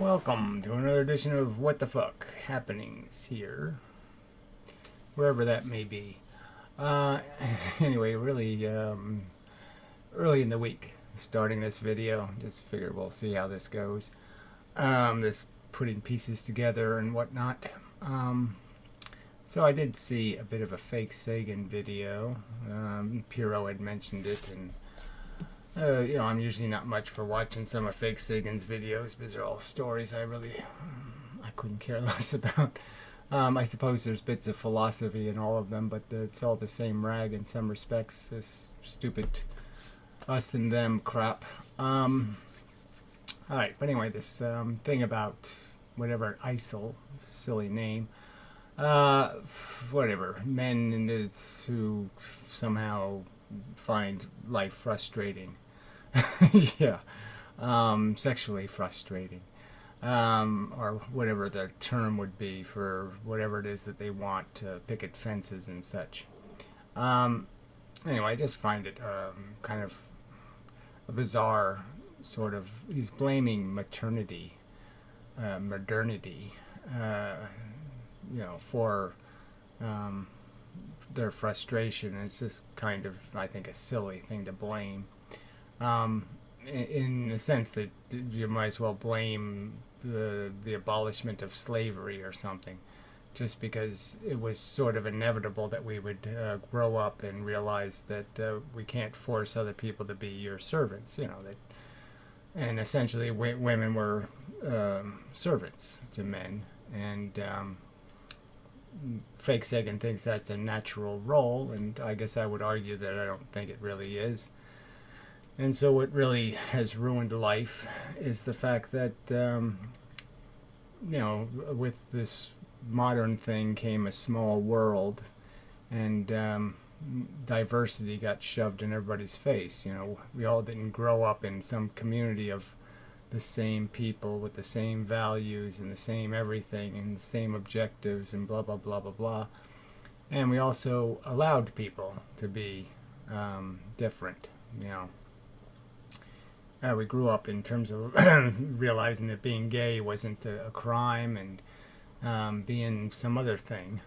Welcome to another edition of What the Fuck Happenings here, wherever that may be. Uh, anyway, really early in the week, starting this video. Just figured we'll see how this goes. This putting pieces together and whatnot. So I did see a bit of a fake Sagan video. Piro had mentioned it, and I'm usually not much for watching some of Fake Sagan's videos because they're all stories I couldn't care less about. I suppose there's bits of philosophy in all of them, but it's all the same rag in some respects. This stupid us and them crap. Alright, but anyway, this thing about whatever ISIL, silly name, whatever, men in this who somehow find life frustrating. Yeah, sexually frustrating, or whatever the term would be for whatever it is that they want to picket fences and such. Anyway, I just find it kind of a bizarre sort of. He's blaming modernity, for their frustration. It's just kind of, I think, a silly thing to blame. In the sense that you might as well blame the abolishment of slavery or something, just because it was sort of inevitable that we would grow up and realize that we can't force other people to be your servants. And essentially women were servants to men, and Fake Sagan thinks that's a natural role, and I guess I would argue that I don't think it really is. And so what really has ruined life is the fact that, with this modern thing came a small world, and diversity got shoved in everybody's face. We all didn't grow up in some community of the same people with the same values and the same everything and the same objectives and blah, blah, blah, blah, blah. And we also allowed people to be different, we grew up in terms of realizing that being gay wasn't a crime, and being some other thing,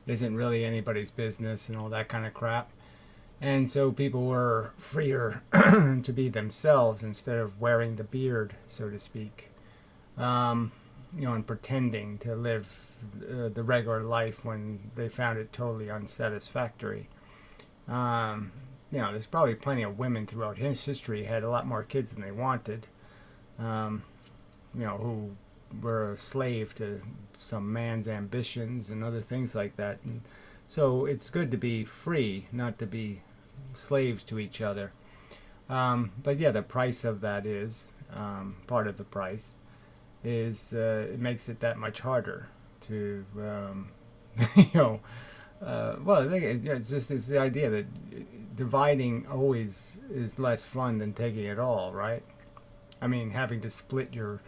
isn't really anybody's business and all that kind of crap. And so people were freer to be themselves instead of wearing the beard, so to speak, and pretending to live the regular life when they found it totally unsatisfactory. There's probably plenty of women throughout history had a lot more kids than they wanted, who were a slave to some man's ambitions and other things like that. And so it's good to be free, not to be slaves to each other. But yeah, the price of that is, part of the price is, it makes it that much harder to, well, I think it's just the idea that dividing always is less fun than taking it all, right? I mean, having to split your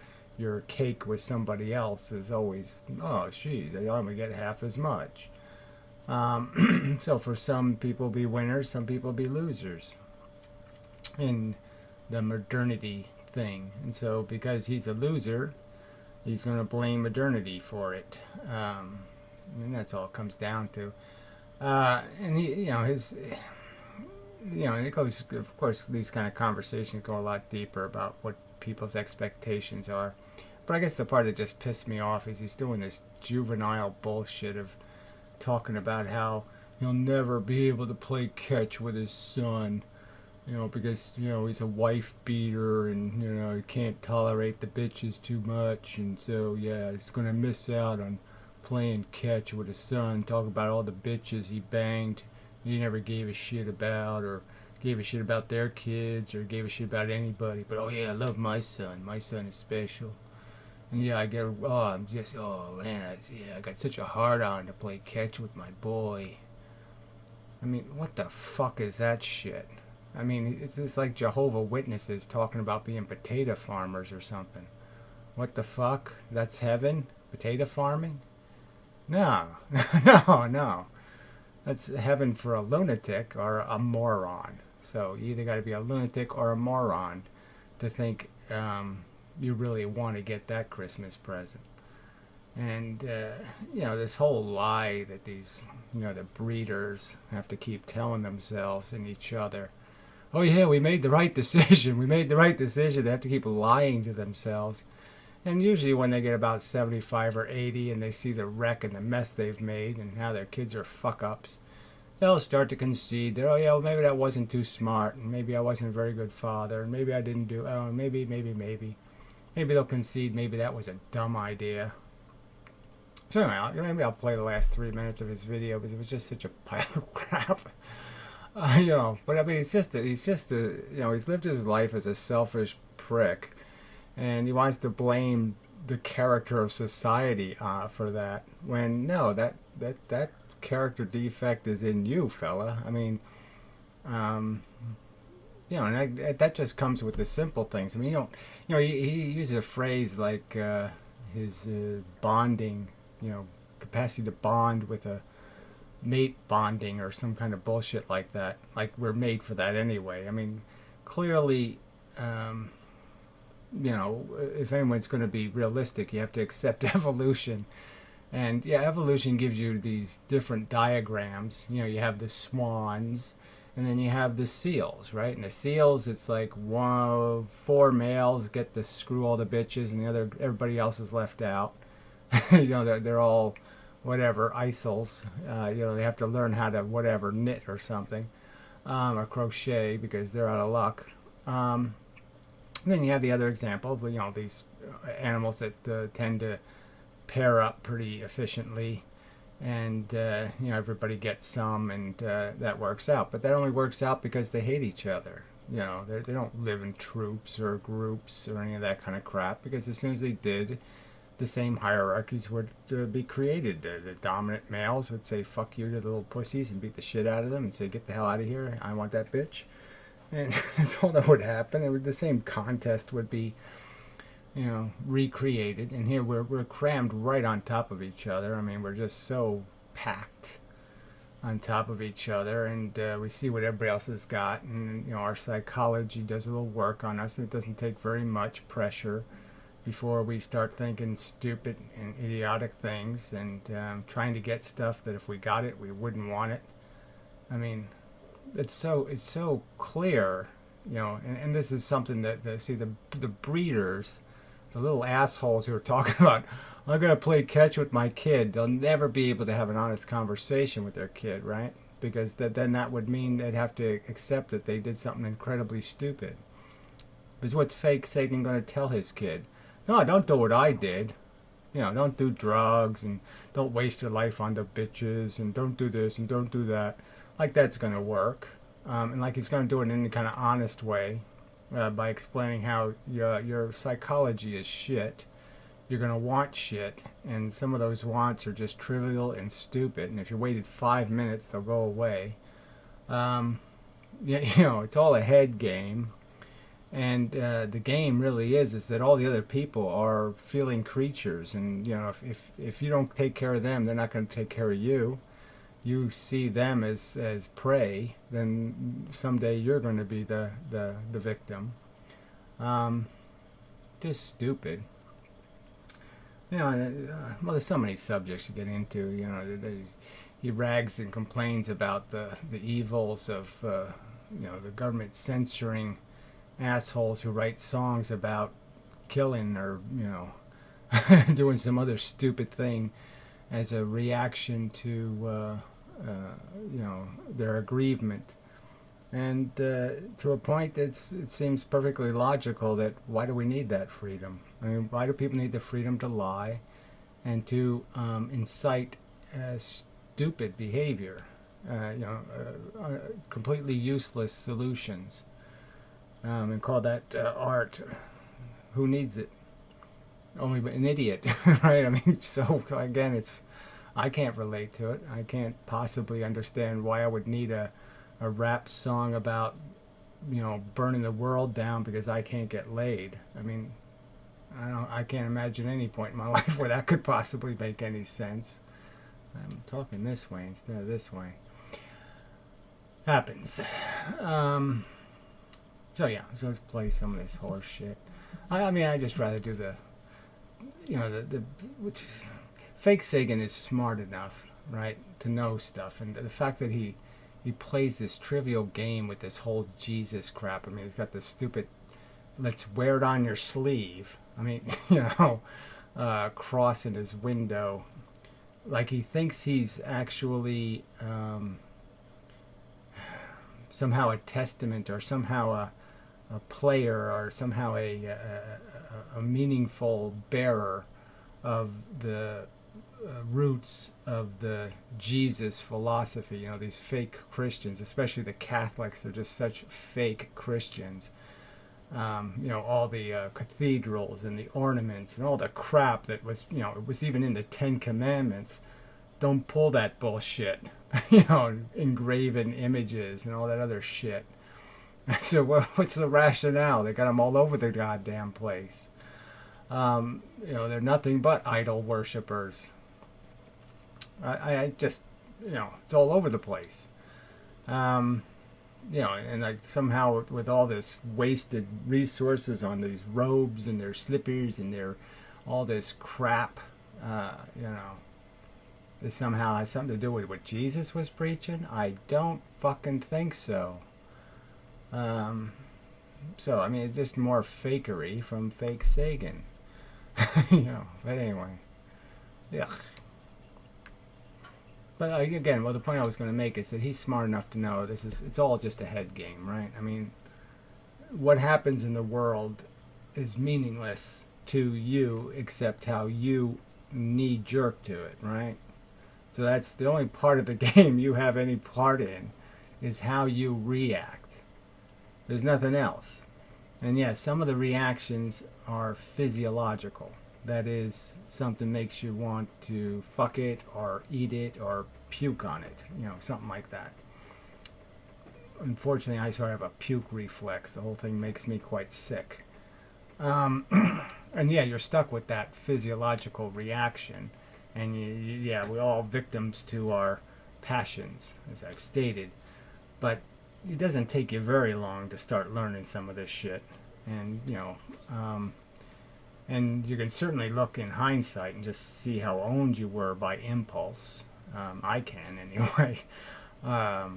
cake with somebody else is always, oh, geez, they only get half as much. So for some people be winners, some people be losers in the modernity thing. And so because he's a loser, he's going to blame modernity for it. And that's all it comes down to. And he, it goes, of course, these kind of conversations go a lot deeper about what people's expectations are. But I guess the part that just pissed me off is he's doing this juvenile bullshit of talking about how he'll never be able to play catch with his son, because, he's a wife beater and, he can't tolerate the bitches too much. And so, yeah, he's going to miss out on playing catch with his son, talk about all the bitches he banged he never gave a shit about, or gave a shit about their kids, or gave a shit about anybody. But, oh yeah, I love my son is special. And yeah, I got such a hard on to play catch with my boy. I mean, what the fuck is that shit? I mean, it's like Jehovah's Witnesses talking about being potato farmers or something. What the fuck? That's heaven? Potato farming? No, no. That's heaven for a lunatic or a moron. So you either got to be a lunatic or a moron to think you really want to get that Christmas present. And, this whole lie that these, the breeders have to keep telling themselves and each other, oh yeah, we made the right decision. We made the right decision. They have to keep lying to themselves. And usually when they get about 75 or 80 and they see the wreck and the mess they've made and how their kids are fuck-ups, they'll start to concede that, oh yeah, well, maybe that wasn't too smart, and maybe I wasn't a very good father, and maybe I didn't do, maybe. Maybe they'll concede maybe that was a dumb idea. So anyway, maybe I'll play the last 3 minutes of his video because it was just such a pile of crap. But I mean, he's lived his life as a selfish prick, and he wants to blame the character of society for that. When no, that character defect is in you, fella. I mean, and that just comes with the simple things. I mean, he uses a phrase like his bonding, capacity to bond with a mate bonding or some kind of bullshit like that. Like we're made for that anyway. I mean, clearly, if anyone's going to be realistic, you have to accept evolution. And yeah, evolution gives you these different diagrams. You have the swans, and then you have the seals, right? And the seals, it's like 4 males get to screw all the bitches, and everybody else is left out. They're all whatever isels. They have to learn how to knit or something, or crochet because they're out of luck. And then you have the other example of these animals that tend to pair up pretty efficiently, and everybody gets some, and that works out. But that only works out because they hate each other. They don't live in troops or groups or any of that kind of crap, because as soon as they did, the same hierarchies would be created. The dominant males would say fuck you to the little pussies and beat the shit out of them and say get the hell out of here, I want that bitch. And that's all that would happen. The same contest would be recreated. And here we're crammed right on top of each other. I mean, we're just so packed on top of each other, and we see what everybody else has got, and our psychology does a little work on us, and it doesn't take very much pressure before we start thinking stupid and idiotic things, and trying to get stuff that if we got it, we wouldn't want it. I mean, it's so clear, and this is something that the breeders, the little assholes who are talking about, I'm going to play catch with my kid, they'll never be able to have an honest conversation with their kid, right? Because then that would mean they'd have to accept that they did something incredibly stupid. Because what's fake Satan going to tell his kid? No, don't do what I did. Don't do drugs, and don't waste your life on the bitches, and don't do this and don't do that. Like that's going to work. And like he's going to do it in any kind of honest way, by explaining how your psychology is shit. You're going to want shit, and some of those wants are just trivial and stupid, and if you waited 5 minutes, they'll go away. It's all a head game. And the game really is that all the other people are feeling creatures, and if you don't take care of them, they're not going to take care of you. You see them as prey, then someday you're going to be the victim. Just stupid. There's so many subjects to get into. He rags and complains about the evils of the government censoring assholes who write songs about killing or doing some other stupid thing as a reaction to their aggrievement, and to a point it seems perfectly logical that why do we need that freedom? I mean, why do people need the freedom to lie and to incite stupid behavior, completely useless solutions? And call that art. Who needs it? Only an idiot, right? I mean, so again, I can't relate to it. I can't possibly understand why I would need a rap song about, burning the world down because I can't get laid. I mean, I can't imagine any point in my life where that could possibly make any sense. I'm talking this way instead of this way. Happens. So let's play some of this horse shit. I mean, I just rather do the, which, fake Sagan is smart enough, right, to know stuff, and the fact that he plays this trivial game with this whole Jesus crap. I mean, he's got this stupid "let's wear it on your sleeve." I mean, cross in his window, like he thinks he's actually somehow a testament, or somehow a player, or somehow a meaningful bearer of the roots of the Jesus philosophy. These fake Christians, especially the Catholics, they're just such fake Christians. All the cathedrals and the ornaments and all the crap that was, it was even in the Ten Commandments. Don't pull that bullshit. Engraven images and all that other shit. So what's the rationale? They got them all over the goddamn place. They're nothing but idol worshippers. I just, it's all over the place. And like somehow with all this wasted resources on these robes and their slippers and their all this crap, this somehow has something to do with what Jesus was preaching. I don't fucking think so. So I mean, it's just more fakery from fake Sagan. But anyway, yeah. But again, the point I was going to make is that he's smart enough to know it's all just a head game, right? I mean, what happens in the world is meaningless to you except how you knee-jerk to it, right? So that's the only part of the game you have any part in, is how you react. There's nothing else. And yes, some of the reactions are physiological. That is, something makes you want to fuck it or eat it or puke on it, something like that. Unfortunately, I sort of have a puke reflex. The whole thing makes me quite sick. And yeah, you're stuck with that physiological reaction. And we're all victims to our passions, as I've stated. But it doesn't take you very long to start learning some of this shit. And, and you can certainly look in hindsight and just see how owned you were by impulse. I can, anyway. I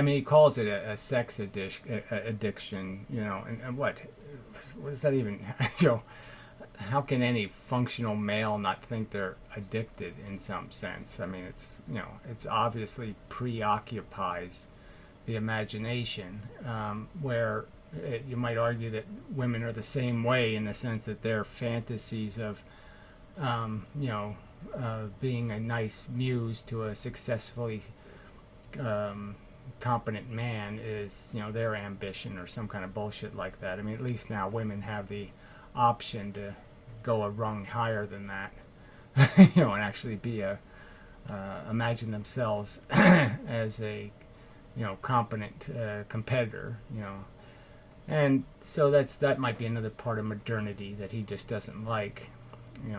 mean, he calls it a sex addiction, and what does that even, how can any functional male not think they're addicted in some sense? I mean, it's obviously preoccupies the imagination, where you might argue that women are the same way, in the sense that their fantasies of, being a nice muse to a successfully competent man is, their ambition, or some kind of bullshit like that. I mean, at least now women have the option to go a rung higher than that, and actually be imagine themselves as a, competent competitor, And so that might be another part of modernity that he just doesn't like,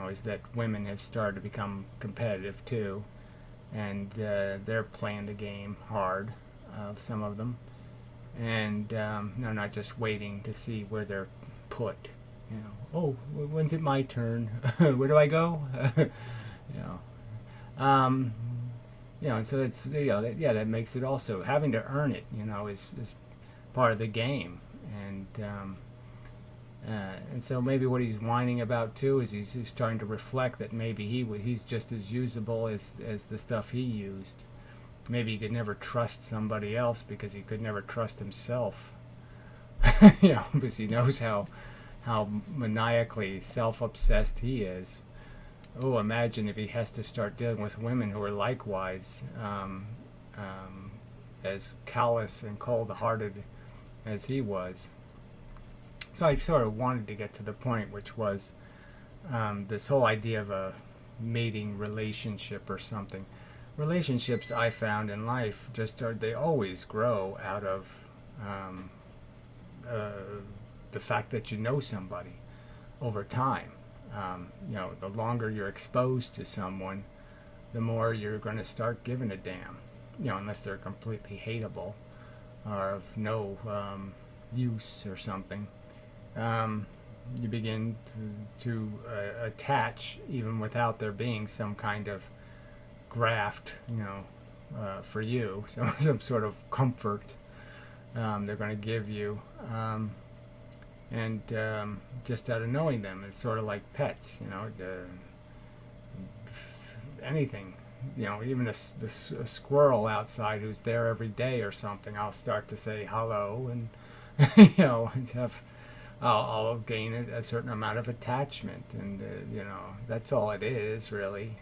is that women have started to become competitive too, and they're playing the game hard, some of them, and not just waiting to see where they're put. Oh, when's it my turn? Where do I go? And so it's that makes it also having to earn it. Is part of the game. And so maybe what he's whining about too is he's starting to reflect that maybe he's just as usable as the stuff he used. Maybe he could never trust somebody else because he could never trust himself. Because he knows how maniacally self-obsessed he is. Oh, imagine if he has to start dealing with women who are likewise as callous and cold-hearted as he was. So I sort of wanted to get to the point, which was this whole idea of a mating relationship or something. Relationships, I found in life, they always grow out of the fact that you know somebody over time. The longer you're exposed to someone, the more you're going to start giving a damn. Unless they're completely hateable or of no use or something. you begin to attach even without there being some kind of graft, for you, so some sort of comfort they're going to give you, and just out of knowing them, it's sort of like pets, anything, even a squirrel outside who's there every day or something, I'll start to say hello, and and I'll gain a certain amount of attachment, and that's all it is really.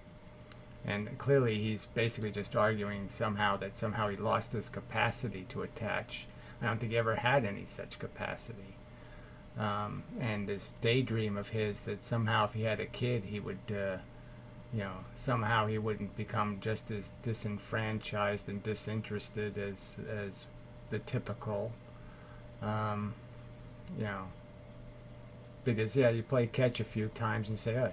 And clearly he's basically just arguing that somehow he lost his capacity to attach. I don't think he ever had any such capacity. And this daydream of his that somehow if he had a kid he would, somehow he wouldn't become just as disenfranchised and disinterested as the typical, because you play catch a few times and you say,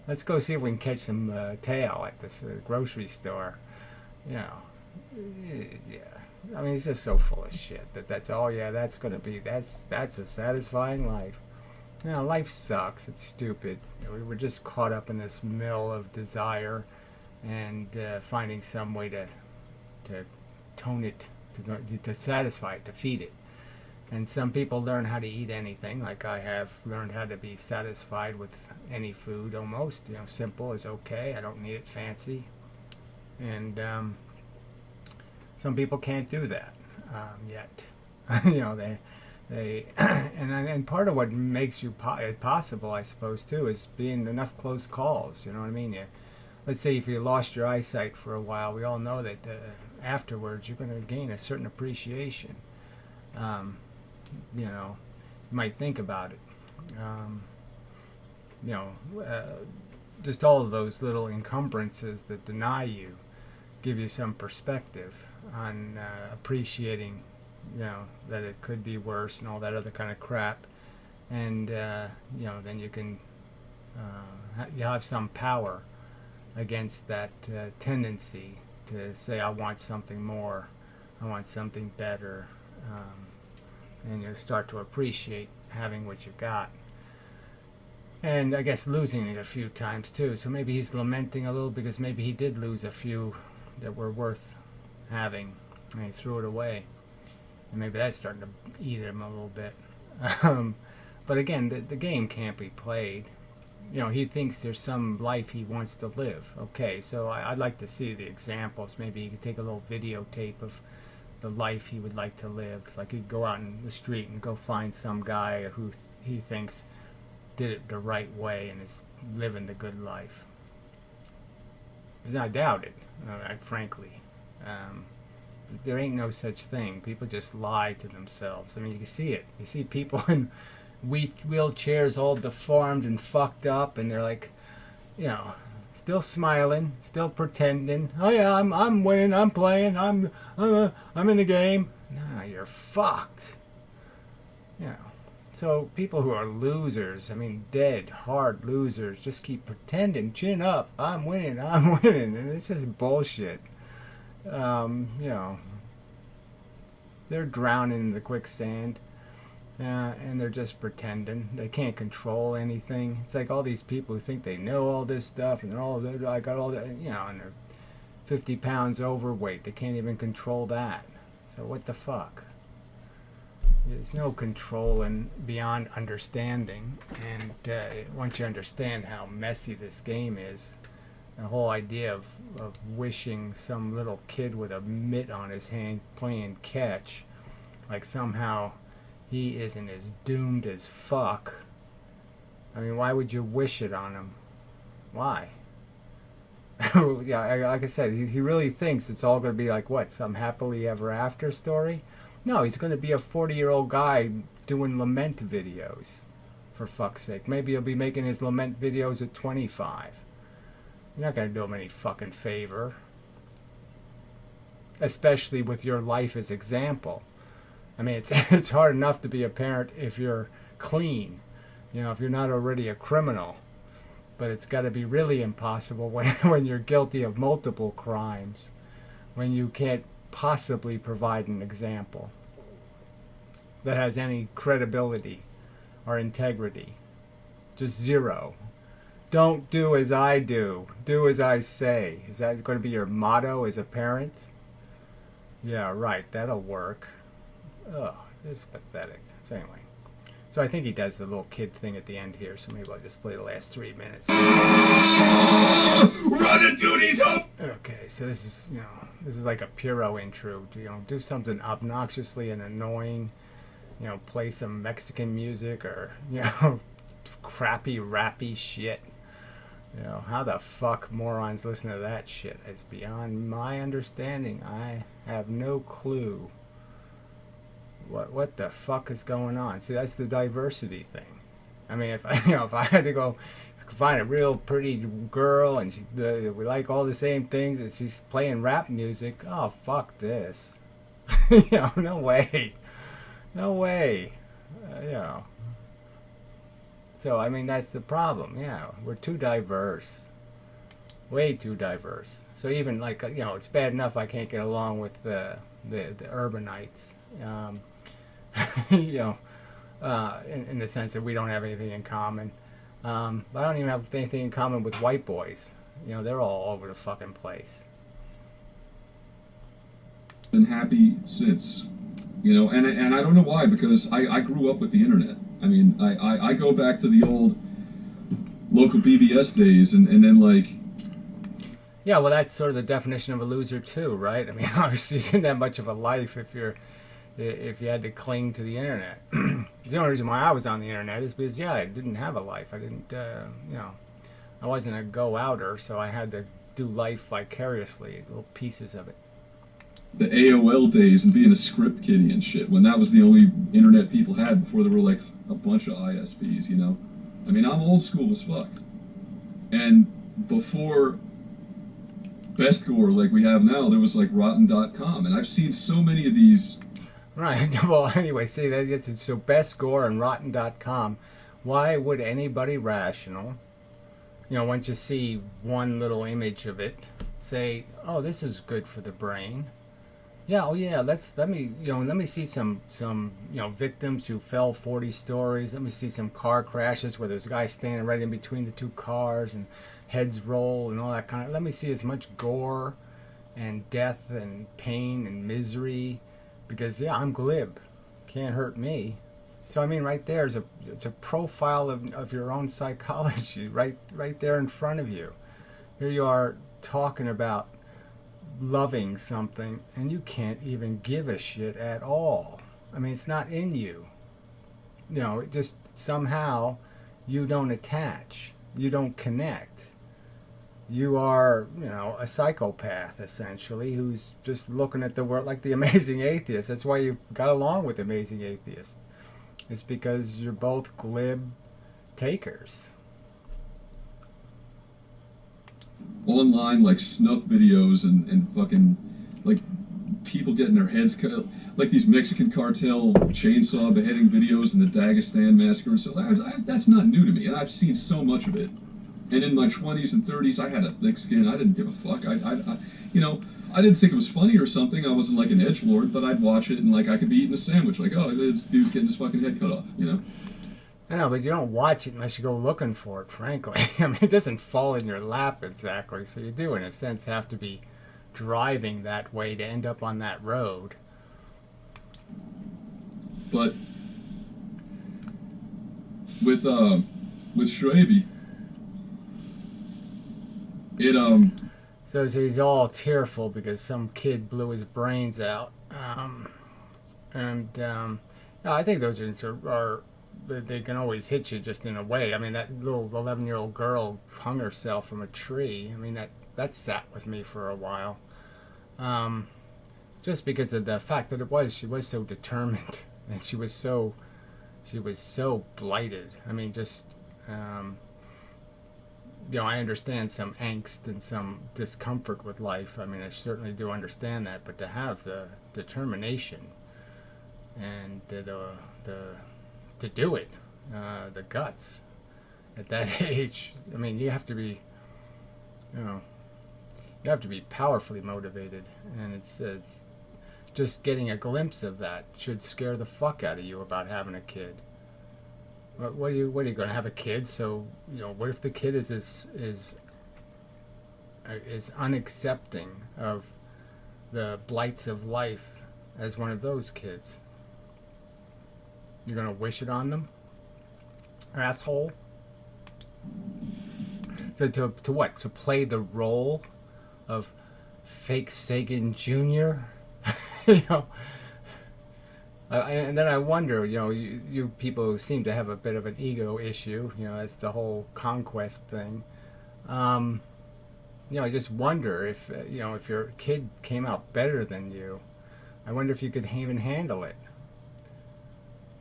let's go see if we can catch some tail at this grocery store. Yeah. I mean, he's just so full of shit that's all. Yeah, that's a satisfying life. Life sucks. It's stupid. We're just caught up in this mill of desire, and finding some way to tone it, to satisfy it, to feed it. And some people learn how to eat anything, like I have learned how to be satisfied with any food almost. Simple is okay. I don't need it fancy. And some people can't do that yet. And part of what makes it possible, I suppose, too, is being enough close calls. You know what I mean? Let's say if you lost your eyesight for a while, we all know that afterwards you're going to gain a certain appreciation. You might think about it. Just all of those little encumbrances that deny you give you some perspective on appreciating, that it could be worse and all that other kind of crap. And, then you can, you have some power against that tendency to say, I want something more, I want something better. And you start to appreciate having what you got. And I guess losing it a few times too. So maybe he's lamenting a little because maybe he did lose a few that were worth having, and he threw it away. And maybe that's starting to eat him a little bit. But again, the game can't be played. He thinks there's some life he wants to live. Okay, so I'd like to see the examples. Maybe he could take a little videotape of the life he would like to live. Like he'd go out in the street and go find some guy who he thinks did it the right way and is living the good life. Because I doubt it, frankly. There ain't no such thing. People just lie to themselves. I mean, you can see it. You see people in wheelchairs all deformed and fucked up, and they're like, still smiling, still pretending. Oh yeah, I'm winning, I'm playing, I'm in the game. Nah, you're fucked. So people who are losers, I mean dead, hard losers, just keep pretending, chin up, I'm winning, and it's just bullshit. They're drowning in the quicksand. And they're just pretending. They can't control anything. It's like all these people who think they know all this stuff, and I got all that, and they're 50 pounds overweight. They can't even control that. So what the fuck? There's no control beyond understanding. And once you understand how messy this game is, the whole idea of wishing some little kid with a mitt on his hand playing catch, like somehow he isn't as doomed as fuck. I mean, why would you wish it on him? Why? Like I said, he really thinks it's all going to be like, what, some happily ever after story? No, he's going to be a 40-year-old guy doing lament videos, for fuck's sake. Maybe he'll be making his lament videos at 25. You're not going to do him any fucking favor. Especially with your life as example. I mean, it's hard enough to be a parent if you're clean, if you're not already a criminal. But it's got to be really impossible when you're guilty of multiple crimes, when you can't possibly provide an example. that has any credibility or integrity. Just zero. Don't do as I do. Do as I say. Is that going to be your motto as a parent? Yeah, right. That'll work. Ugh, this is pathetic. So anyway. So I think he does the little kid thing at the end here, so maybe I'll just play the last 3 minutes. Running through these hoops! Okay, so this is, this is like a Puro intro. Do something obnoxiously and annoying. Play some Mexican music or, crappy, rappy shit. How the fuck morons listen to that shit is beyond my understanding. I have no clue. What the fuck is going on? See, that's the diversity thing. I mean, if I had to go find a real pretty girl and we like all the same things and she's playing rap music, oh fuck this. No way, no way. So I mean that's the problem. Yeah, we're too diverse, way too diverse. So even it's bad enough I can't get along with the urbanites. In the sense that we don't have anything in common. But I don't even have anything in common with white boys. They're all over the fucking place. Been happy since, and I don't know why, because I grew up with the internet. I mean, I go back to the old local BBS days and then Yeah, well that's sort of the definition of a loser too, right? I mean, obviously you didn't have much of a life if you had to cling to the internet. The only reason why I was on the internet is because, I didn't have a life. I didn't, I wasn't a go-outer, so I had to do life vicariously, little pieces of it. The AOL days and being a script kiddie and shit, when that was the only internet people had before there were a bunch of ISPs, I mean, I'm old school as fuck. And before Best Gore like we have now, there was Rotten.com, and I've seen so many of these. Right. Well, anyway, see, so Best Gore and Rotten.com. Why would anybody rational, once you see one little image of it, say, "Oh, this is good for the brain." Yeah. Oh, yeah. Let me see some victims who fell 40 stories. Let me see some car crashes where there's a guy standing right in between the two cars and heads roll and all that kind of. Let me see as much gore and death and pain and misery. Because I'm glib, can't hurt me. So I mean, right there is it's a profile of your own psychology, right there in front of you. Here you are talking about loving something, and you can't even give a shit at all. I mean, it's not in you. It just somehow you don't attach, you don't connect. You are, a psychopath, essentially, who's just looking at the world like the Amazing Atheist. That's why you got along with Amazing Atheist. It's because you're both glib takers. Online, snuff videos and fucking, people getting their heads cut, these Mexican cartel chainsaw beheading videos and the Dagestan massacre and so that's not new to me, and I've seen so much of it. And in my 20s and 30s, I had a thick skin. I didn't give a fuck. I didn't think it was funny or something. I wasn't like an edgelord, but I'd watch it and I could be eating a sandwich. Oh, this dude's getting his fucking head cut off. I know, but you don't watch it unless you go looking for it. Frankly, I mean, it doesn't fall in your lap exactly. So you do, in a sense, have to be driving that way to end up on that road. But with Schraby. So he's all tearful because some kid blew his brains out, I think those are they can always hit you just in a way. I mean, that little 11-year-old girl hung herself from a tree. I mean, that sat with me for a while, just because of the fact that she was so determined and she was so blighted. I mean, just. I understand some angst and some discomfort with life. I mean, I certainly do understand that. But to have the determination and to do it, the guts at that age. I mean, you have to be powerfully motivated, and it's just getting a glimpse of that should scare the fuck out of you about having a kid. What are you going to have a kid? So what if the kid is unaccepting of the blights of life as one of those kids? You're going to wish it on them, asshole? To what? To play the role of fake Sagan Jr.? And then I wonder, you people seem to have a bit of an ego issue. That's the whole conquest thing. I just wonder if your kid came out better than you, I wonder if you could even handle it.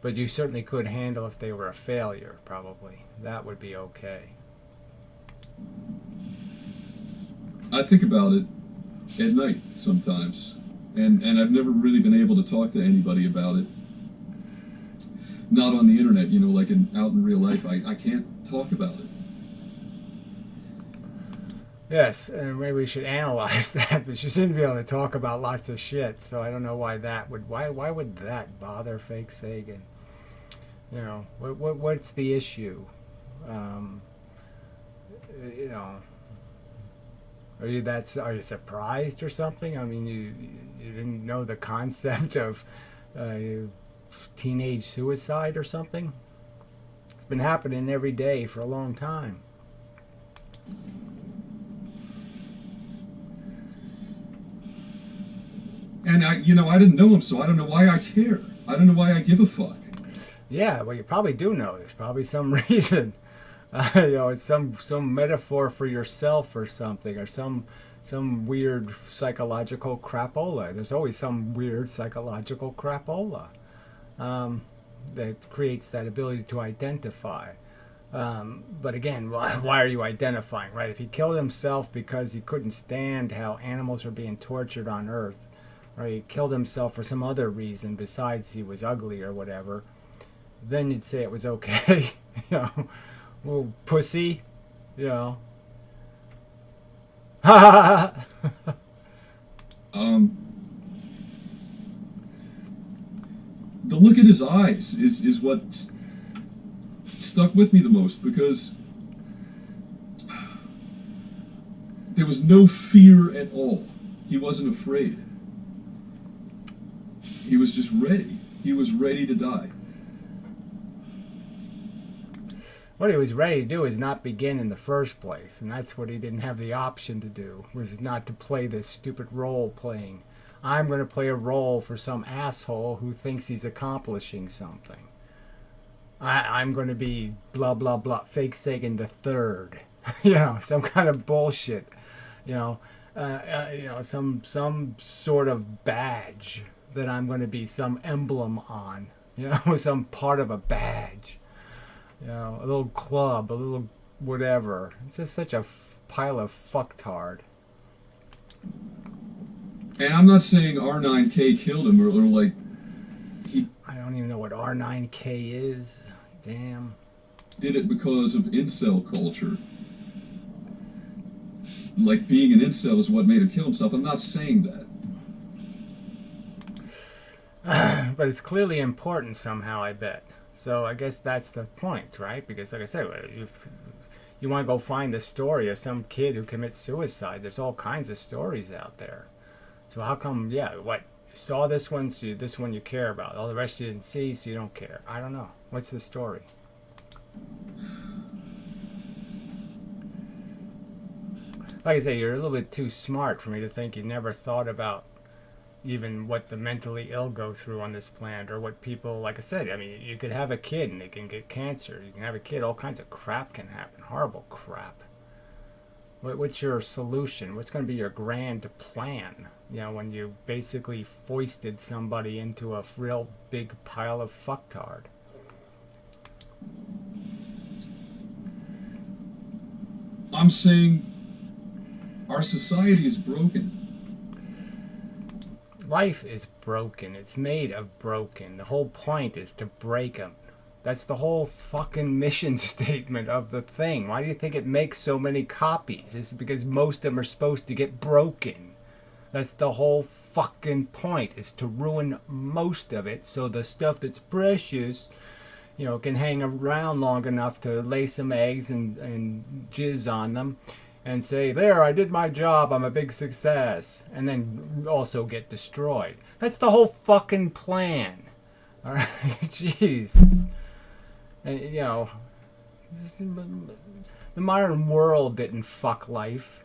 But you certainly could handle if they were a failure, probably. That would be okay. I think about it at night sometimes, and I've never really been able to talk to anybody about it. Not on the internet, like out in real life. I can't talk about it. Yes, and maybe we should analyze that. But you seem to be able to talk about lots of shit, so I don't know why that would. Why would that bother fake Sagan? What's the issue? Are you surprised or something? I mean, you didn't know the concept of teenage suicide or something? It's been happening every day for a long time. And I didn't know him, so I don't know why I care. I don't know why I give a fuck. Yeah, well, you probably do know. There's probably some reason. It's some metaphor for yourself or something, or some weird psychological crapola. There's always some weird psychological crapola that creates that ability to identify. But again, why are you identifying, right? If he killed himself because he couldn't stand how animals are being tortured on Earth, or he killed himself for some other reason besides he was ugly or whatever, then you'd say it was okay. Little pussy, The look in his eyes is what stuck with me the most, because there was no fear at all. He wasn't afraid. He was just ready. He was ready to die. What he was ready to do is not begin in the first place, and that's what he didn't have the option to do, was not to play this stupid role playing. I'm going to play a role for some asshole who thinks he's accomplishing something. I'm going to be blah blah blah, fake Sagan the Third, some kind of bullshit, some sort of badge that I'm going to be some emblem on, some part of a badge. A little club, a little whatever. It's just such a pile of fucktard. And I'm not saying R9K killed him or like he. I don't even know what R9K is. Damn. Did it because of incel culture. Like being an incel is what made him kill himself. I'm not saying that. But it's clearly important somehow, I bet. So I guess that's the point, right? Because like I said, if you want to go find the story of some kid who commits suicide, there's all kinds of stories out there. So how come, you saw this one, so this one you care about. All the rest you didn't see, so you don't care. I don't know. What's the story? Like I say, you're a little bit too smart for me to think you never thought about even what the mentally ill go through on this planet, or what people, like I said, I mean, you could have a kid and they can get cancer. You can have a kid, all kinds of crap can happen, horrible crap. What's your solution? What's going to be your grand plan? When you basically foisted somebody into a real big pile of fucktard. I'm saying our society is broken. Life is broken. It's made of broken. The whole point is to break them. That's the whole fucking mission statement of the thing. Why do you think it makes so many copies? It's because most of them are supposed to get broken. That's the whole fucking point, is to ruin most of it so the stuff that's precious, can hang around long enough to lay some eggs and jizz on them and say, there, I did my job, I'm a big success, and then also get destroyed. That's the whole fucking plan. All right, jeez. And, the modern world didn't fuck life.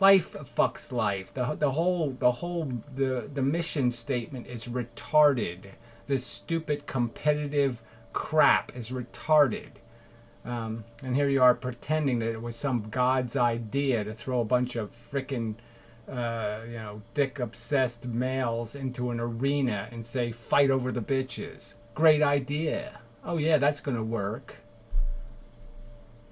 Life fucks life. The mission statement is retarded. This stupid competitive crap is retarded. And here you are pretending that it was some god's idea to throw a bunch of frickin' dick-obsessed males into an arena and say, fight over the bitches. Great idea. Oh yeah, that's gonna work.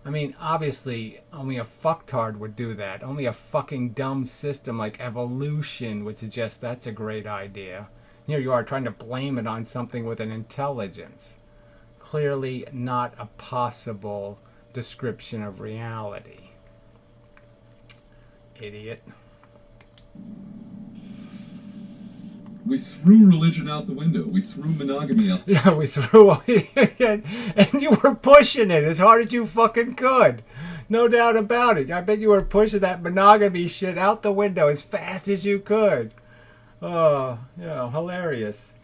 I mean, obviously, only a fucktard would do that. Only a fucking dumb system like evolution would suggest that's a great idea. Here you are trying to blame it on something with an intelligence. Clearly not a possible description of reality. Idiot. We threw religion out the window. We threw monogamy out. Yeah, we threw and you were pushing it as hard as you fucking could. No doubt about it. I bet you were pushing that monogamy shit out the window as fast as you could. Oh, hilarious.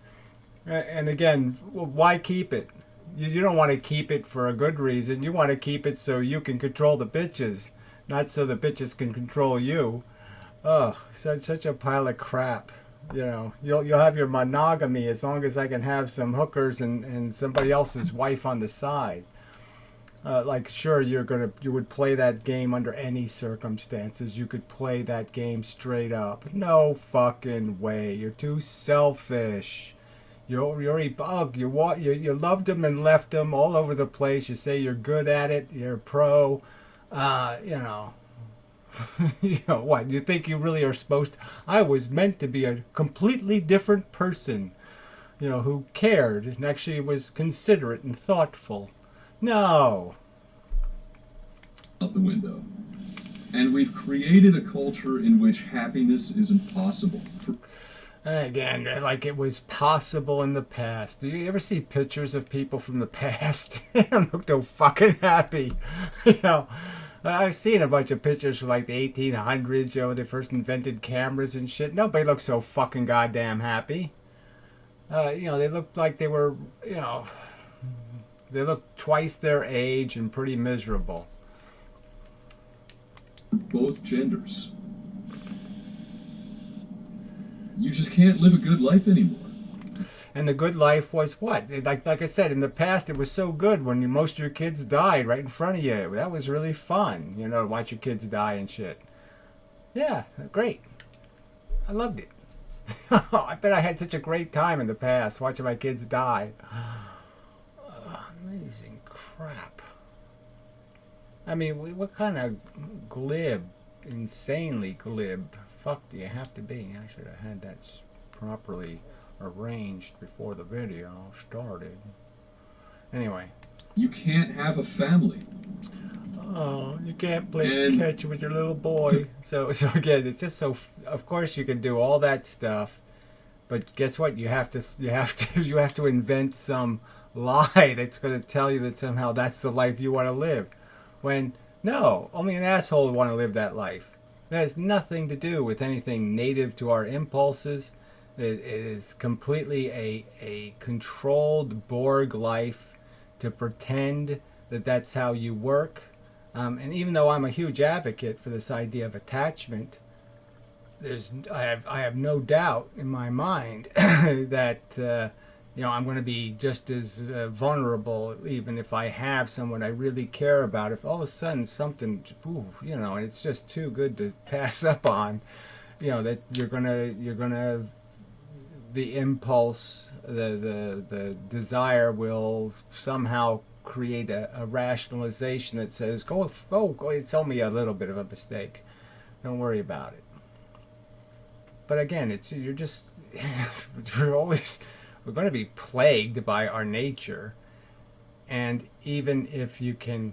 And again, why keep it? You don't want to keep it for a good reason. You want to keep it so you can control the bitches, not so the bitches can control you. Oh, such a pile of crap. You'll have your monogamy as long as I can have some hookers and somebody else's wife on the side. Sure, you would play that game under any circumstances. You could play that game straight up. No fucking way. You're too selfish. You're a bug. You loved them and left them all over the place. You say you're good at it. You're a pro. What? You think you really are supposed to? I was meant to be a completely different person, who cared and actually was considerate and thoughtful. No. Out the window. And we've created a culture in which happiness is impossible. Again, like it was possible in the past. Do you ever see pictures of people from the past? They don't look so fucking happy. I've seen a bunch of pictures from like the 1800s, when they first invented cameras and shit. Nobody looked so fucking goddamn happy. They looked like they were, they looked twice their age and pretty miserable. Both genders. You just can't live a good life anymore. And the good life was what? Like I said, in the past it was so good when most of your kids died right in front of you. That was really fun, to watch your kids die and shit. Yeah, great. I loved it. I bet I had such a great time in the past watching my kids die. Amazing crap. I mean, what kind of glib, insanely glib fuck do you have to be? I should have had that properly arranged before the video started. Anyway. You can't have a family. Oh, you can't play catch with your little boy. So again, it's just so. Of course, you can do all that stuff, but guess what? You have to invent some lie that's going to tell you that somehow that's the life you want to live. When no, only an asshole would want to live that life. That has nothing to do with anything native to our impulses. It is completely a controlled Borg life to pretend that that's how you work. And even though I'm a huge advocate for this idea of attachment, I have no doubt in my mind that I'm going to be just as vulnerable even if I have someone I really care about. If all of a sudden something, and it's just too good to pass up on, that you're gonna the impulse, the desire will somehow create a rationalization that says, go, it's only a little bit of a mistake. Don't worry about it. But again, we're going to be plagued by our nature. And even if you can,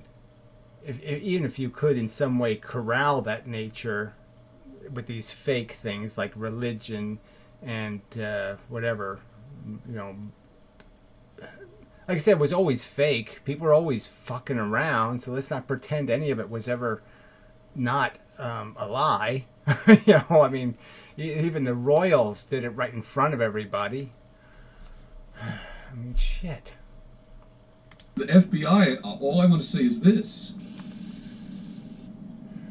even if you could in some way corral that nature with these fake things like religion and whatever, you know. Like I said, it was always fake. People were always fucking around, so let's not pretend any of it was ever not a lie. You know, I mean, even the royals did it right in front of everybody. I mean, shit. The FBI, all I want to say is this.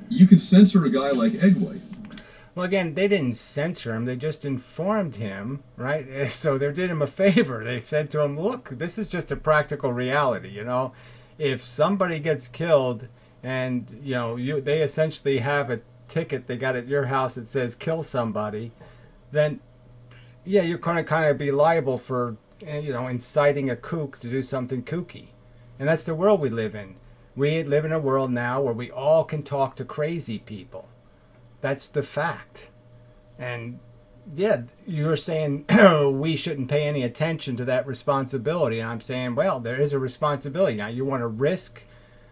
You can censor a guy like Egg White. Well, again, they didn't censor him. They just informed him, right? So they did him a favor. They said to him, look, this is just a practical reality, you know. If somebody gets killed and, you know, they essentially have a ticket they got at your house that says kill somebody, then, yeah, you're going to kind of be liable for, you know, inciting a kook to do something kooky. And that's the world we live in. We live in a world now where we all can talk to crazy people. That's the fact. And yeah, you're saying we shouldn't pay any attention to that responsibility. And I'm saying, well, there is a responsibility. Now, you want to risk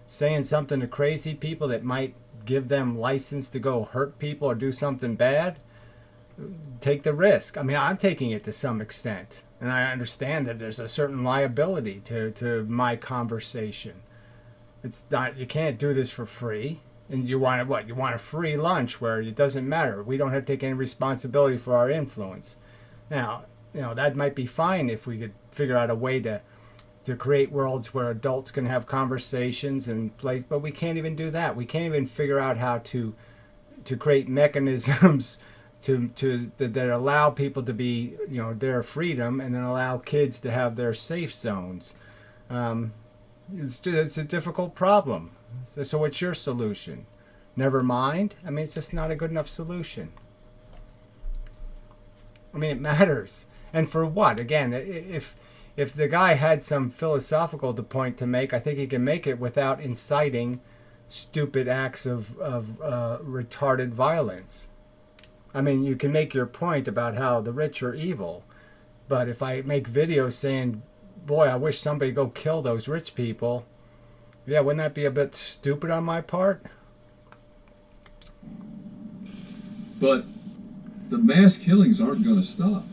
saying something to crazy people that might give them license to go hurt people or do something bad? Take the risk. I mean, I'm taking it to some extent. And I understand that there's a certain liability to my conversation. It's not, you can't do this for free. And you want what? You want a free lunch where it doesn't matter. We don't have to take any responsibility for our influence. Now, you know, that might be fine if we could figure out a way to create worlds where adults can have conversations and place, but we can't even do that. We can't even figure out how to create mechanisms that allow people to be, you know, their freedom, and then allow kids to have their safe zones. It's a difficult problem. So what's your solution? Never mind? I mean, it's just not a good enough solution. I mean, it matters. And for what? Again, if the guy had some philosophical point to make, I think he can make it without inciting stupid acts of retarded violence. I mean, you can make your point about how the rich are evil, but if I make videos saying, boy, I wish somebody would go kill those rich people, yeah, wouldn't that be a bit stupid on my part? But the mass killings aren't going to stop.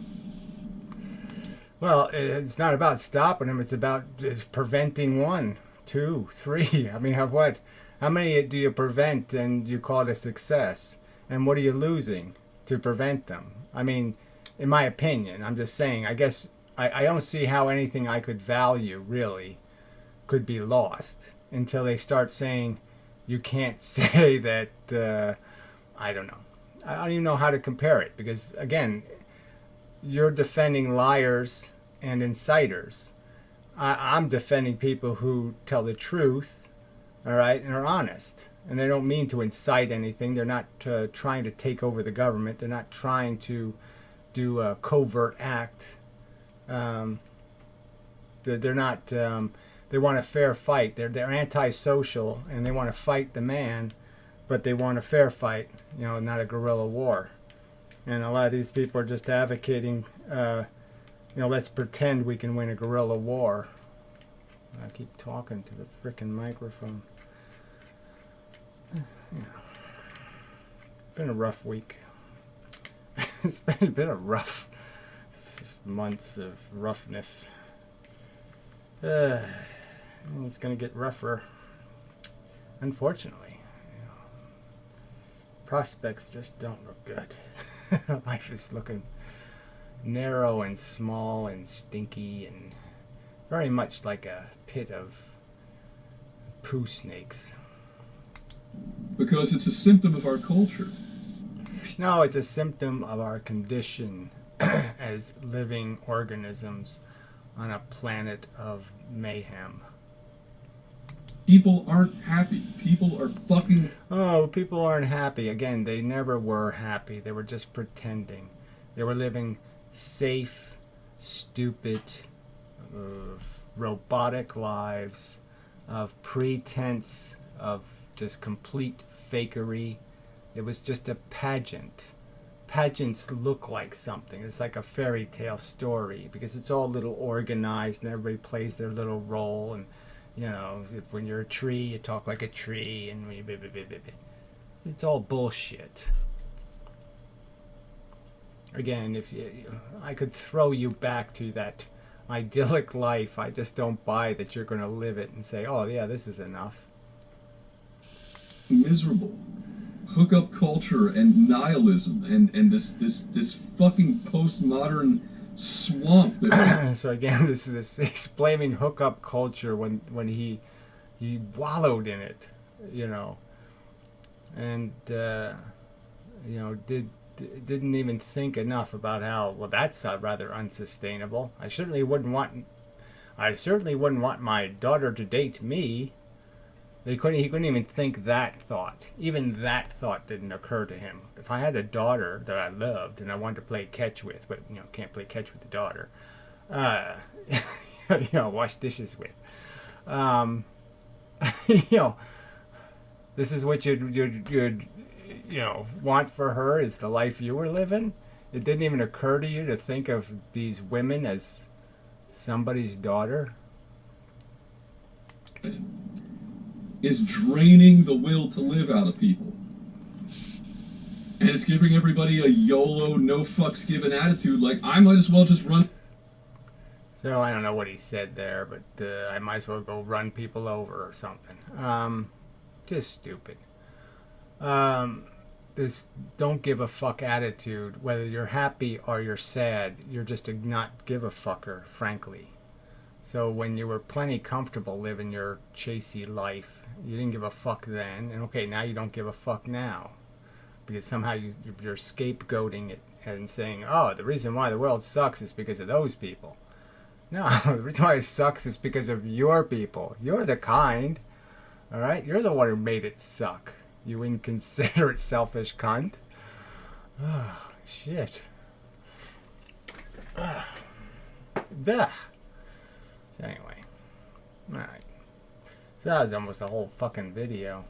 Well, it's not about stopping them. It's about preventing 1, 2, 3. I mean, how many do you prevent and you call it a success? And what are you losing to prevent them? I mean, in my opinion, I'm just saying, I guess I don't see how anything I could value really could be lost until they start saying you can't say that, I don't know. I don't even know how to compare it because, again, you're defending liars and inciters. I'm defending people who tell the truth, all right, and are honest. And they don't mean to incite anything. They're not trying to take over the government. They're not trying to do a covert act. They're not. They want a fair fight. They're antisocial and they want to fight the man, but they want a fair fight. You know, not a guerrilla war. And a lot of these people are just advocating. You know, let's pretend we can win a guerrilla war. I keep talking to the frickin' microphone. Yeah. Been a rough week. It's been a rough months of roughness. It's going to get rougher, unfortunately. You know, prospects just don't look good. Life is looking narrow and small and stinky and very much like a pit of poo snakes. Because it's a symptom of our culture. No, it's a symptom of our condition as living organisms on a planet of mayhem. People aren't happy. People are fucking... Oh, people aren't happy. Again, they never were happy. They were just pretending. They were living safe, stupid, robotic lives of pretense, of just complete fakery. It was just a pageant. Pageants look like something. It's like a fairy tale story because it's all a little organized and everybody plays their little role. And, you know, if when you're a tree, you talk like a tree. And it's all bullshit. again, if I could throw you back to that idyllic life, I just don't buy that you're going to live it and say, oh yeah, this is enough. Miserable. Hookup culture and nihilism and this fucking postmodern swamp that So again, this he's blaming hookup culture when he wallowed in it, you know, and didn't even think enough about how, well, that's rather unsustainable. I certainly wouldn't want my daughter to date me. He couldn't even think that thought. Even that thought didn't occur to him. If I had a daughter that I loved and I wanted to play catch with, but can't play catch with the daughter, wash dishes with, this is what you'd want for her, is the life you were living. It didn't even occur to you to think of these women as somebody's daughter. is draining the will to live out of people. And it's giving everybody a YOLO, no fucks given attitude, like, I might as well just run. So I don't know what he said there, but I might as well go run people over or something. Just stupid. This don't give a fuck attitude, whether you're happy or you're sad, you're just a not give a fucker, frankly. So when you were plenty comfortable living your chasey life, you didn't give a fuck then, and okay, now you don't give a fuck now. Because somehow you're scapegoating it and saying, oh, the reason why the world sucks is because of those people. No, the reason why it sucks is because of your people. You're the kind, all right? You're the one who made it suck, you inconsiderate, selfish cunt. Oh, shit. Ugh. So anyway, all right. So that was almost a whole fucking video.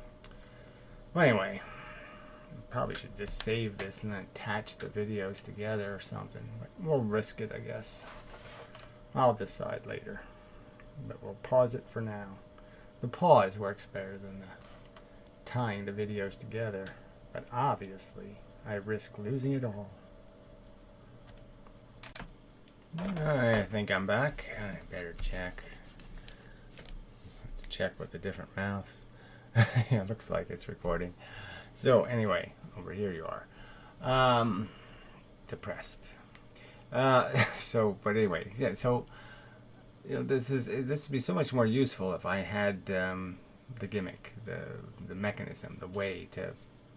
Well, anyway, probably should just save this and then attach the videos together or something. But we'll risk it, I guess. I'll decide later. But we'll pause it for now. The pause works better than the tying the videos together. But obviously, I risk losing it all. I think I'm back. I better check. Check with a different mouse. Yeah, it looks like it's recording. So anyway, over here you are. Depressed. But anyway, yeah. So this would be so much more useful if I had the gimmick, the mechanism, the way to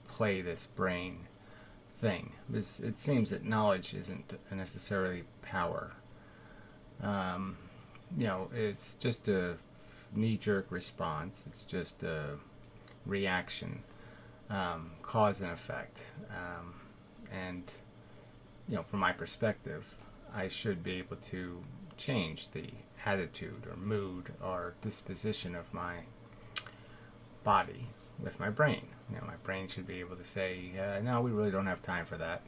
play this brain thing. It seems that knowledge isn't necessarily power. It's just a knee-jerk response. It's just a reaction, cause and effect. And from my perspective, I should be able to change the attitude or mood or disposition of my body with my brain. My brain should be able to say, no, we really don't have time for that.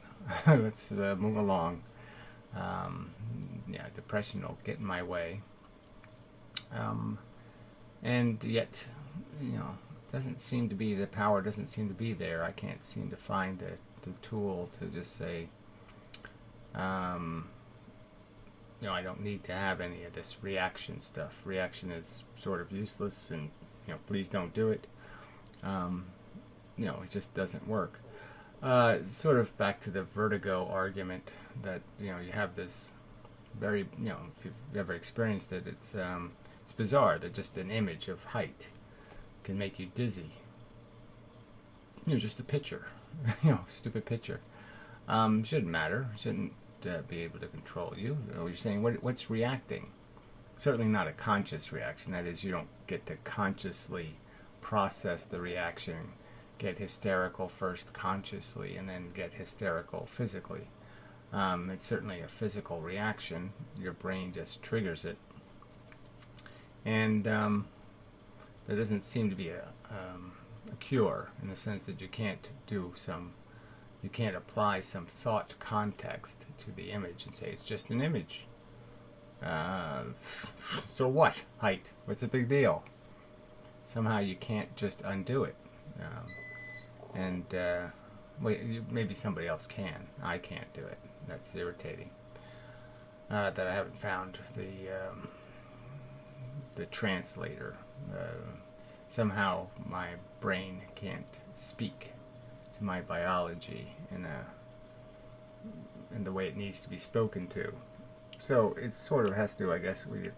Let's move along. Depression will get in my way. And yet, doesn't seem to be, the power doesn't seem to be there. I can't seem to find the tool to just say, I don't need to have any of this reaction stuff. Reaction is sort of useless, and please don't do it. It just doesn't work. Sort of back to the vertigo argument that you have this very, if you've ever experienced it, it's bizarre that just an image of height can make you dizzy. Just a picture, stupid picture. Shouldn't matter. Shouldn't be able to control you. You're saying what's reacting? Certainly not a conscious reaction. That is, you don't get to consciously process the reaction, get hysterical first consciously, and then get hysterical physically. It's certainly a physical reaction. Your brain just triggers it. And there doesn't seem to be a cure, in the sense that you can't apply some thought context to the image and say it's just an image. So what? Height. What's the big deal? Somehow you can't just undo it. Maybe somebody else can. I can't do it. that's irritating. That I haven't found the translator. Somehow my brain can't speak to my biology in the way it needs to be spoken to. So it sort of has to, I guess, we get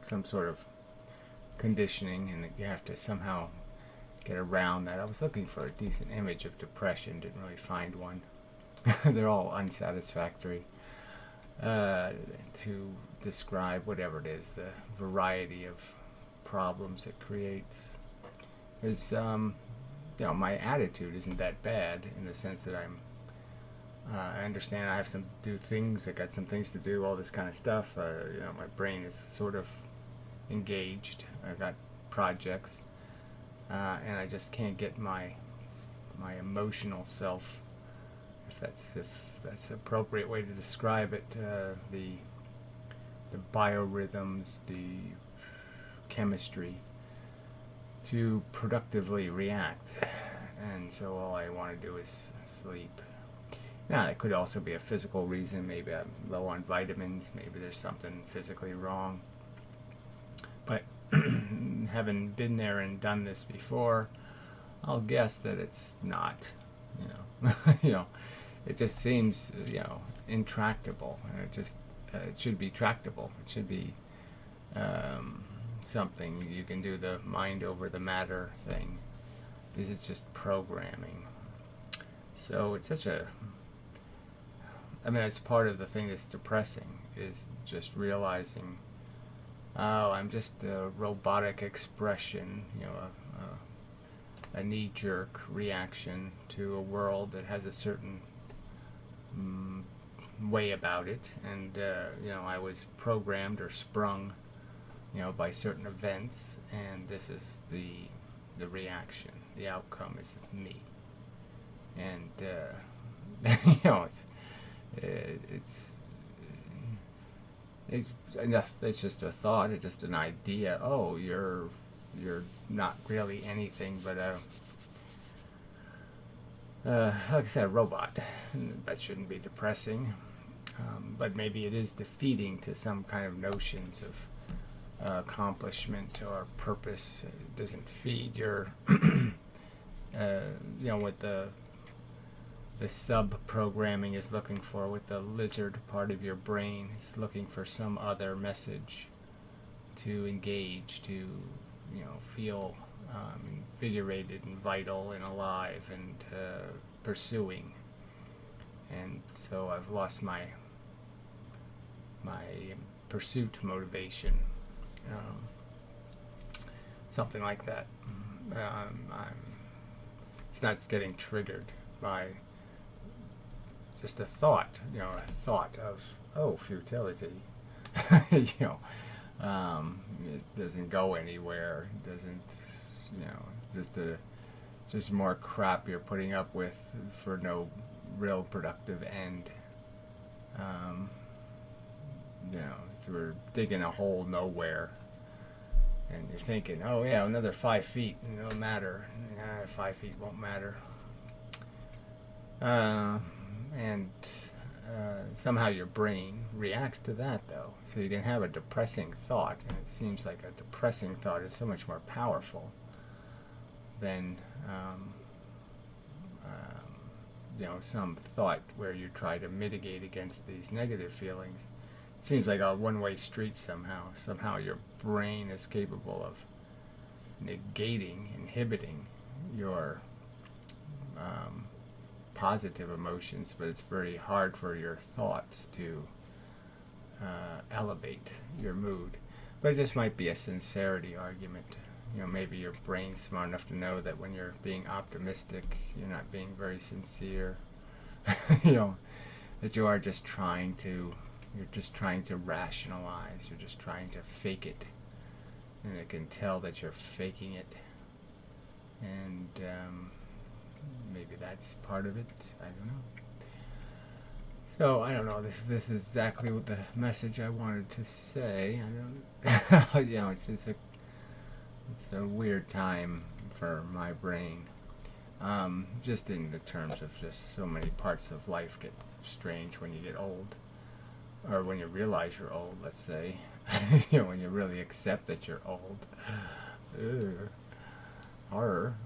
some sort of conditioning, and you have to somehow get around that. I was looking for a decent image of depression, didn't really find one. They're all unsatisfactory to describe whatever it is, the variety of problems it creates. Is my attitude isn't that bad in the sense that I understand I have some things. I got some things to do, all this kind of stuff. My brain is sort of engaged. I got projects, and I just can't get my emotional self, if that's the appropriate way to describe it. The biorhythms, the chemistry, to productively react, and so all I want to do is sleep. Now, it could also be a physical reason. Maybe I'm low on vitamins. Maybe there's something physically wrong. But having been there and done this before, I'll guess that it's not. It just seems intractable, and it should be tractable. It should be something you can do, the mind over the matter thing, because it's just programming. So it's it's part of the thing that's depressing, is just realizing, oh, I'm just a robotic expression, a knee-jerk reaction to a world that has a certain way about it, and I was programmed or sprung, by certain events, and this is the reaction. The outcome is me, and it's just a thought. It's just an idea. Oh, you're not really anything but like I said, a robot. That shouldn't be depressing, but maybe it is defeating to some kind of notions of accomplishment or purpose. It doesn't feed your what the sub-programming is looking for, with the lizard part of your brain. It's looking for some other message to engage, to feel invigorated and vital and alive and pursuing. And so I've lost my pursuit motivation, something like that. It's not getting triggered by just a thought, a thought of futility. It doesn't go anywhere. It doesn't, just more crap you're putting up with for no real productive end. We're digging a hole nowhere, and you're thinking, oh yeah, another 5 feet, and it'll matter. 5 feet won't matter. And somehow your brain reacts to that, though. So you can have a depressing thought, and it seems like a depressing thought is so much more powerful than some thought where you try to mitigate against these negative feelings. It seems like a one-way street somehow. Somehow your brain is capable of negating, inhibiting your positive emotions, but it's very hard for your thoughts to elevate your mood. But it just might be a sincerity argument. Maybe your brain's smart enough to know that when you're being optimistic, you're not being very sincere. That you are just trying to rationalize. You're just trying to fake it, and it can tell that you're faking it. And maybe that's part of it. I don't know. So I don't know. This is exactly what the message I wanted to say. I don't. It's a weird time for my brain. Just in the terms of just so many parts of life get strange when you get old, or when you realize you're old, let's say. When you really accept that you're old. Ugh. Horror.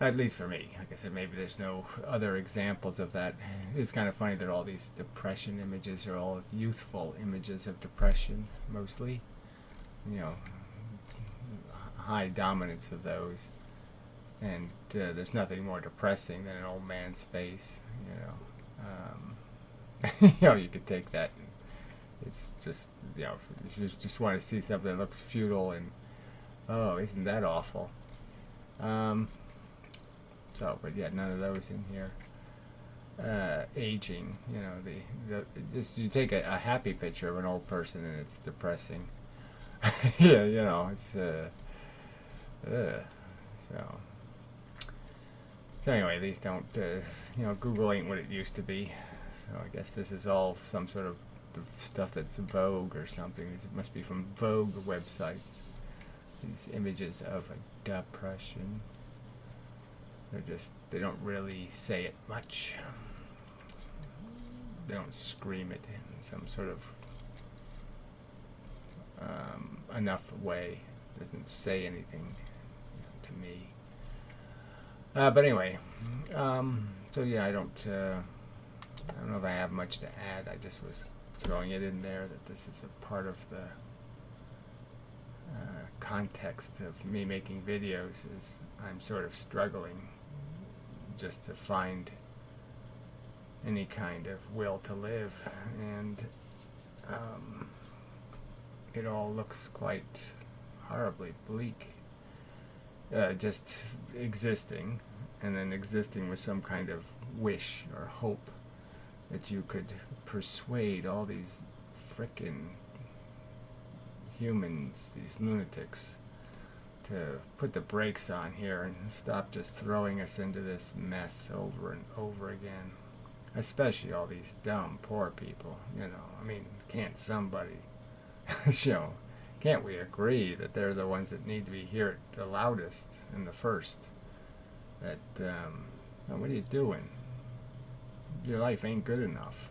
At least for me. Like I said, maybe there's no other examples of that. It's kind of funny that all these depression images are all youthful images of depression, mostly. High dominance of those. And there's nothing more depressing than an old man's face, you could take that and it's just, if you just want to see something that looks futile and, oh, isn't that awful? But yeah, none of those in here. Aging, just you take a happy picture of an old person and it's depressing. Yeah, it's so anyway, these don't, Google ain't what it used to be. So I guess this is all some sort of stuff that's Vogue or something. It must be from Vogue websites. These images of depression. They don't really say it much. They don't scream it in some sort of enough way. It doesn't say anything to me. But anyway, so yeah, I don't know if I have much to add. I just was throwing it in there that this is a part of the context of me making videos. Is I'm sort of struggling just to find any kind of will to live, and it all looks quite horribly bleak. Just existing, and then existing with some kind of wish or hope that you could persuade all these frickin' humans, these lunatics, to put the brakes on here and stop just throwing us into this mess over and over again. Especially all these dumb, poor people, can't somebody, can't we agree that they're the ones that need to be here the loudest and the first? That, what are you doing? Your life ain't good enough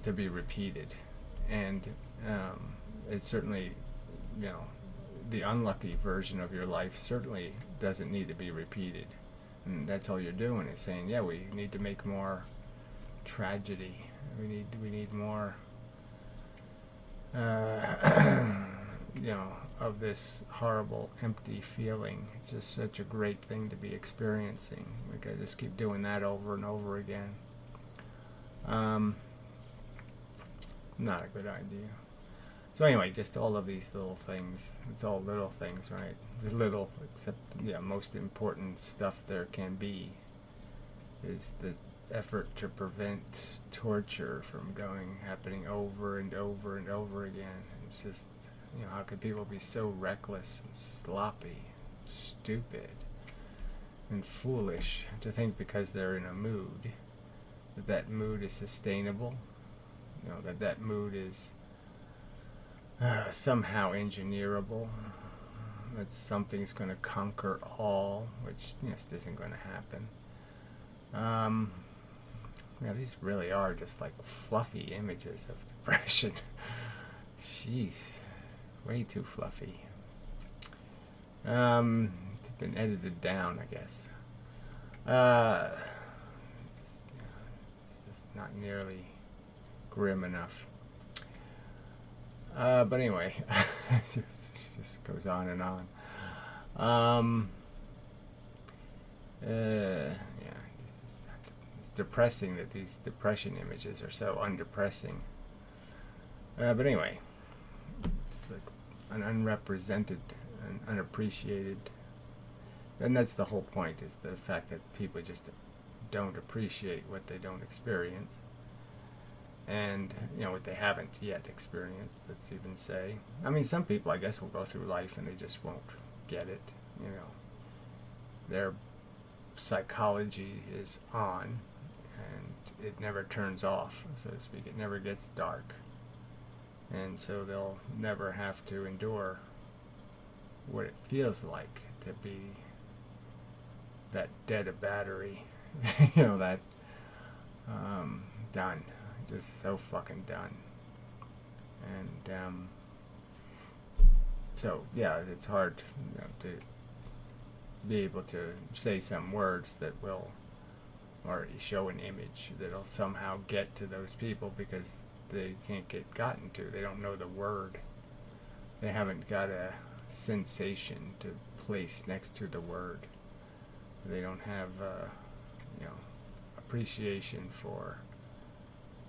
to be repeated. And it's certainly, the unlucky version of your life certainly doesn't need to be repeated. And that's all you're doing is saying, yeah, we need to make more tragedy. We need more of this horrible, empty feeling. It's just such a great thing to be experiencing. We gotta just keep doing that over and over again. Not a good idea. So anyway, just all of these little things. It's all little things, right? Little, except, most important stuff there can be is the effort to prevent torture from happening over and over and over again. It's just, how could people be so reckless and sloppy, stupid, and foolish to think because they're in a mood that mood is sustainable, that mood is somehow engineerable, that something's going to conquer all, which just isn't going to happen. These really are just like fluffy images of depression. Jeez, way too fluffy. It's been edited down, I guess. It's just not nearly grim enough. But anyway, it just goes on and on. It's depressing that these depression images are so undepressing. But anyway, it's like an unrepresented and unappreciated, and that's the whole point, is the fact that people just don't appreciate what they don't experience, and what they haven't yet experienced. Let's even say, some people, I guess, will go through life and they just won't get it. Their psychology is on, and it never turns off, so to speak. It never gets dark, and so they'll never have to endure what it feels like to be that dead a battery. You know, that done, just so fucking done. And so yeah, it's hard, you know, to be able to say some words that will, or show an image that'll somehow get to those people, because they can't get gotten to. They don't know the word. They haven't got a sensation to place next to the word. They don't have, you know, appreciation for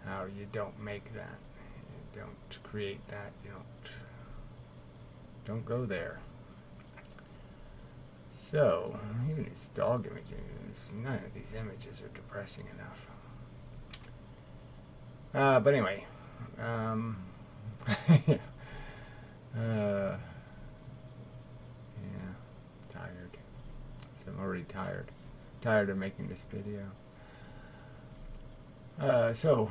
how you don't make that. You don't create that. You don't go there. So, even these dog images, none of these images are depressing enough. But anyway, yeah, tired. So I'm already tired of making this video. So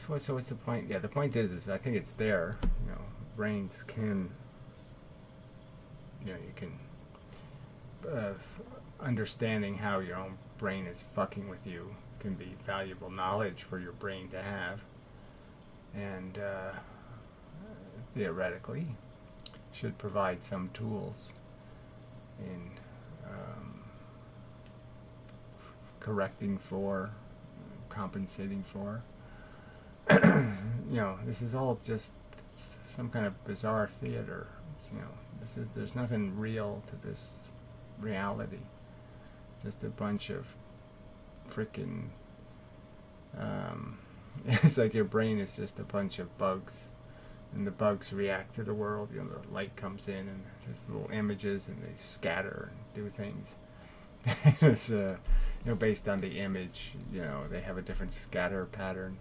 what's the point? Yeah, the point is I think it's there. You know, brains can, you know, you can, understanding how your own brain is fucking with you can be valuable knowledge for your brain to have, and theoretically should provide some tools in correcting for, compensating for. You know, this is all just some kind of bizarre theater. It's, you know, there's nothing real to this reality. Just a bunch of freaking it's like your brain is just a bunch of bugs, and the bugs react to the world. You know, the light comes in and there's little images and they scatter and do things. It's you know, based on the image, you know, they have a different scatter pattern,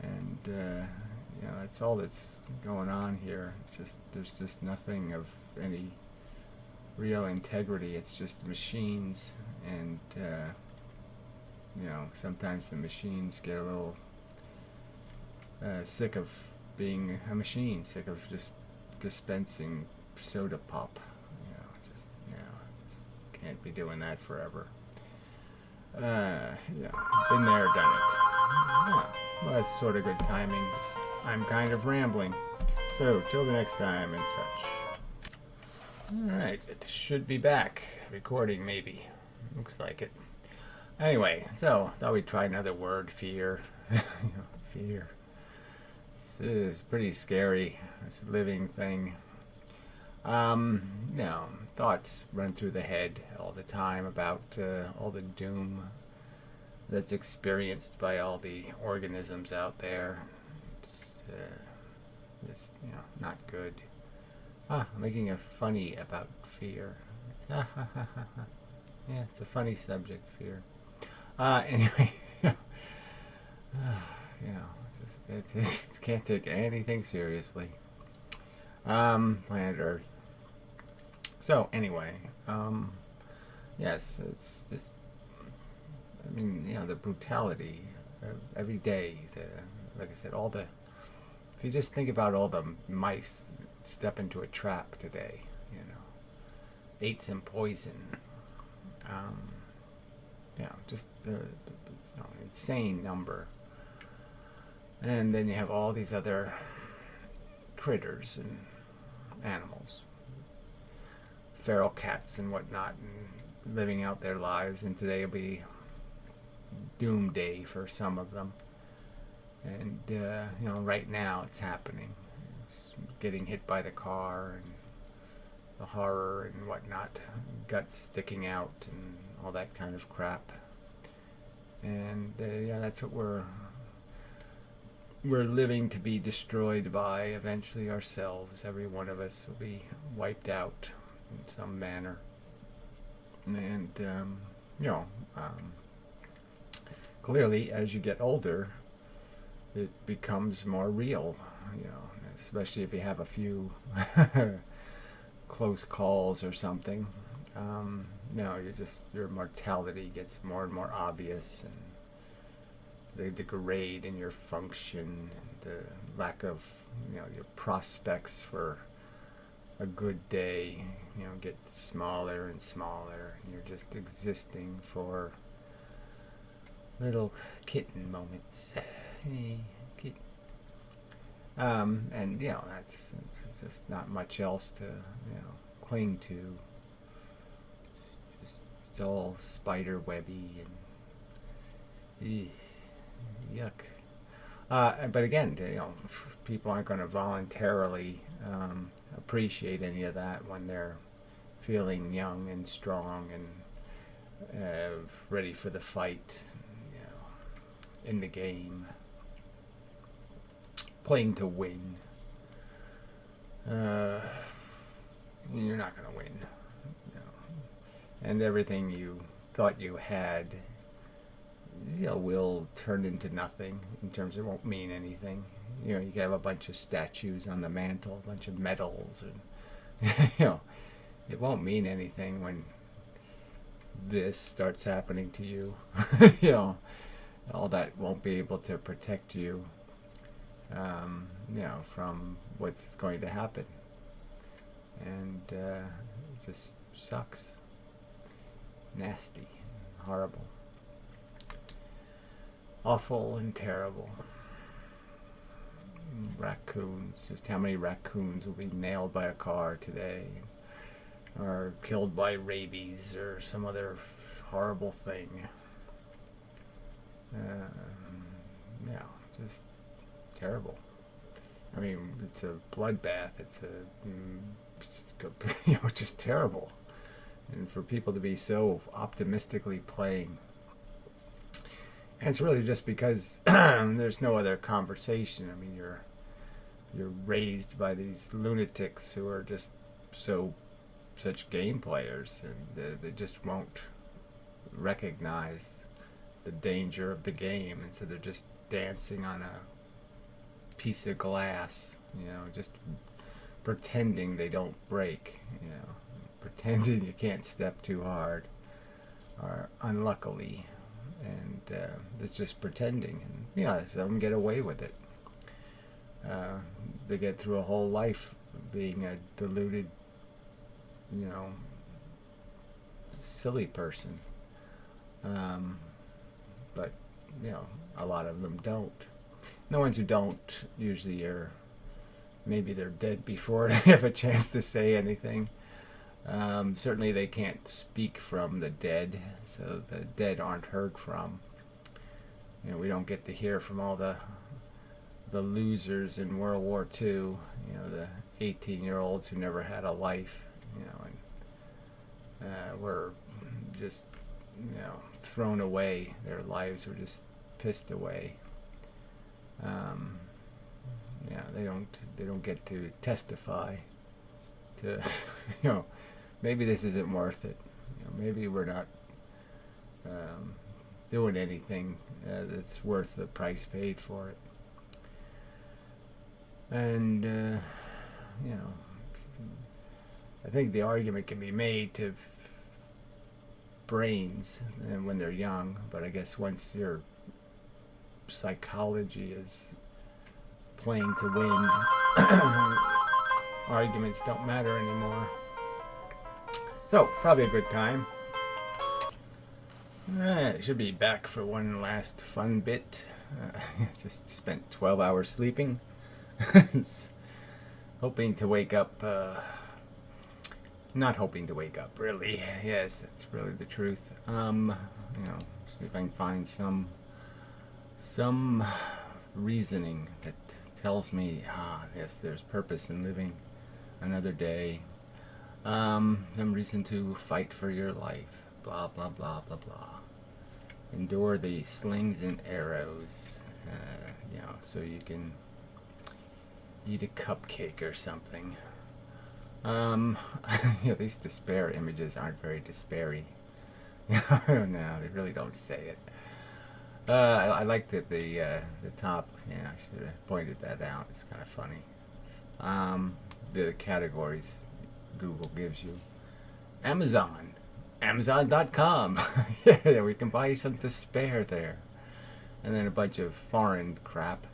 and you know, that's all that's going on here. It's just, there's just nothing of any real integrity. It's just machines, and you know, sometimes the machines get a little sick of being a machine, sick of just dispensing soda pop. Just can't be doing that forever. Yeah, been there, done it. Yeah, well, that's sort of good timing. I'm kind of rambling. So, till the next time and such. Alright, it should be back. Recording, maybe. Looks like it. Anyway, so, thought we'd try another word, fear. Fear. This is pretty scary, this living thing. You know, thoughts run through the head all the time about all the doom that's experienced by all the organisms out there. It's just, you know, not good. I'm making a funny about fear. Yeah, it's a funny subject, fear. Anyway, you know, it just can't take anything seriously. Planet Earth. So anyway, yes, it's just, I mean, you know, the brutality every day. Like I said, if you just think about all the mice that step into a trap today, you know, ate some poison. Yeah, just you know, insane number. And then you have all these other critters and animals, feral cats and whatnot, and living out their lives. And today will be doomsday for some of them. And you know, right now it's happening. It's getting hit by the car and the horror and whatnot, guts sticking out and all that kind of crap. And yeah, that's what we're living to be destroyed by eventually ourselves. Every one of us will be wiped out in some manner. And you know, clearly as you get older, it becomes more real, you know, especially if you have a few close calls or something. You know, your mortality gets more and more obvious, and the degrade in your function, and the lack of, you know, your prospects for a good day, get smaller and smaller. You're just existing for little kitten moments. Hey, kitten. And that's it's just not much else to cling to. Just it's all spider webby and yuck. But again, people aren't going to voluntarily appreciate any of that when they're feeling young and strong and ready for the fight, in the game, playing to win. You're not going to win. And everything you thought you had, will turn into nothing in terms of it won't mean anything. You can have a bunch of statues on the mantle, a bunch of medals, and it won't mean anything when this starts happening to you. All that won't be able to protect you, from what's going to happen. And it just sucks. Nasty, horrible, awful and terrible. Raccoons, just how many raccoons will be nailed by a car today, or killed by rabies or some other horrible thing. Just terrible. I mean, it's a bloodbath. It's just terrible. And for people to be so optimistically playing, and it's really just because there's no other conversation. I mean, you're raised by these lunatics who are just such game players, and they just won't recognize the danger of the game, and so they're just dancing on a piece of glass, just pretending they don't break, pretending you can't step too hard, or unluckily, and it's just pretending, and some of them get away with it. They get through a whole life being a deluded, silly person, but a lot of them don't. The ones who don't usually maybe they're dead before they have a chance to say anything. Certainly they can't speak from the dead, so the dead aren't heard from. We don't get to hear from all the losers in World War II, the 18-year-olds who never had a life, and were just, thrown away. Their lives were just pissed away. They don't get to testify to, maybe this isn't worth it. Maybe we're not doing anything that's worth the price paid for it. And I think the argument can be made to brains when they're young, but I guess once your psychology is playing to win, arguments don't matter anymore. So, probably a good time. I should be back for one last fun bit. Just spent 12 hours sleeping. Hoping to wake up, not hoping to wake up, really. Yes, that's really the truth. See if I can find some reasoning that tells me, yes, there's purpose in living another day. Some reason to fight for your life. Blah, blah, blah, blah, blah. Endure the slings and arrows, so you can eat a cupcake or something. These despair images aren't very despairy. No, they really don't say it. I liked it, the top. Yeah, I should have pointed that out. It's kind of funny. The categories Google gives you. Amazon. Amazon.com. Yeah, we can buy some despair there. And then a bunch of foreign crap.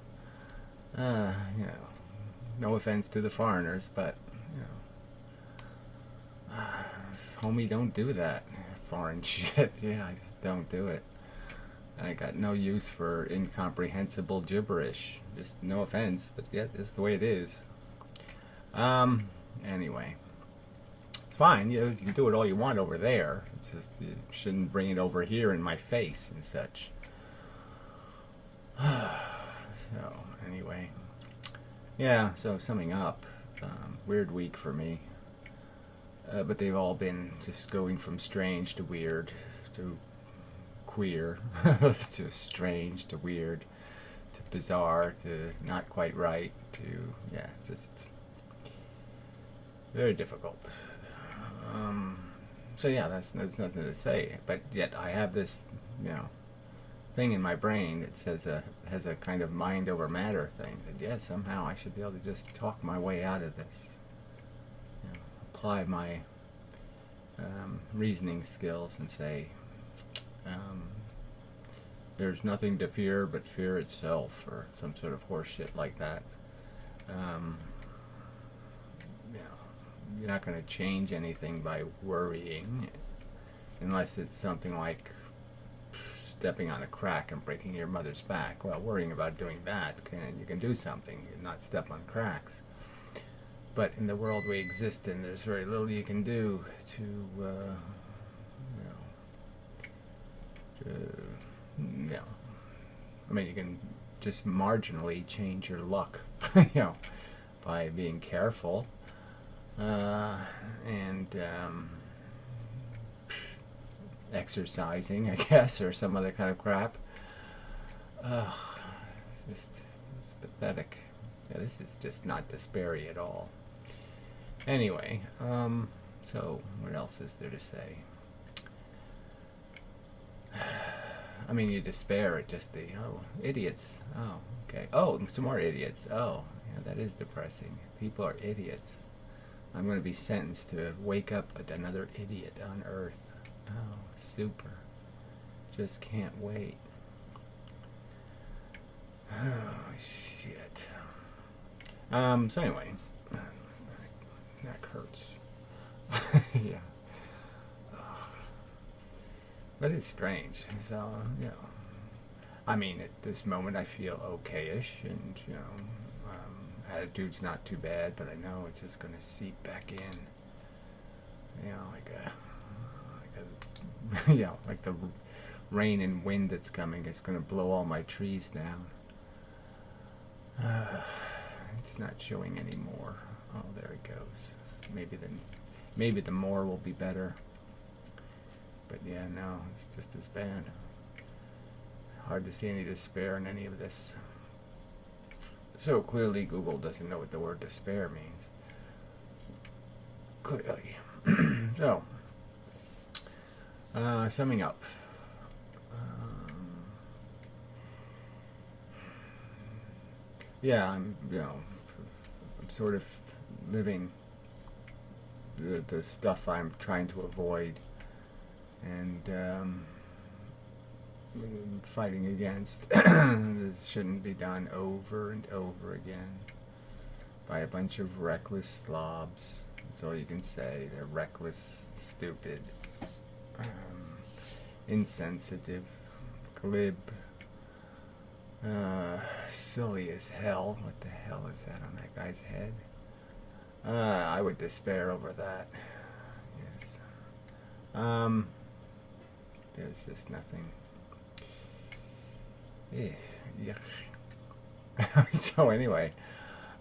No offense to the foreigners, but homie, don't do that. Foreign shit. Yeah, I just don't do it. I got no use for incomprehensible gibberish. Just no offense, but yeah, this is the way it is. Anyway. It's fine, you can do it all you want over there. It's just you shouldn't bring it over here in my face and such. So, anyway. Yeah, so summing up, weird week for me. But they've all been just going from strange to weird to queer to strange to weird to bizarre to not quite right to, yeah, just very difficult. So yeah, that's nothing to say. But yet I have this, thing in my brain that says has a kind of mind over matter thing. That yeah, somehow I should be able to just talk my way out of this. Apply my reasoning skills and say there's nothing to fear but fear itself, or some sort of horseshit like that. You're not going to change anything by worrying, unless it's something like stepping on a crack and breaking your mother's back. Well, worrying about doing that, you can do something, not step on cracks. But in the world we exist in, there's very little you can do to, I mean, you can just marginally change your luck, by being careful. And exercising, I guess, or some other kind of crap. It's pathetic. Yeah, this is just not despairy at all. Anyway, so what else is there to say? I mean, you despair at just the, idiots. Oh, okay. Oh, some more idiots. Oh, yeah, that is depressing. People are idiots. I'm going to be sentenced to wake up another idiot on Earth. Oh, super. Just can't wait. Oh, shit. So anyway, neck hurts. Yeah. But it's strange. So, I mean, at this moment I feel okay-ish, and, attitude's not too bad, but I know it's just going to seep back in. Like the rain and wind that's coming. It's going to blow all my trees down. It's not showing anymore. Oh, there it goes. Maybe the more will be better. But yeah, no, it's just as bad. Hard to see any despair in any of this. So clearly Google doesn't know what the word despair means. Clearly. So, summing up. Yeah, I'm sort of living the stuff I'm trying to avoid, and fighting against. This shouldn't be done over and over again by a bunch of reckless slobs. That's all you can say. They're reckless, stupid, insensitive, glib, silly as hell. What the hell is that on that guy's head? I would despair over that. Yes. There's just nothing. Yuck. So anyway,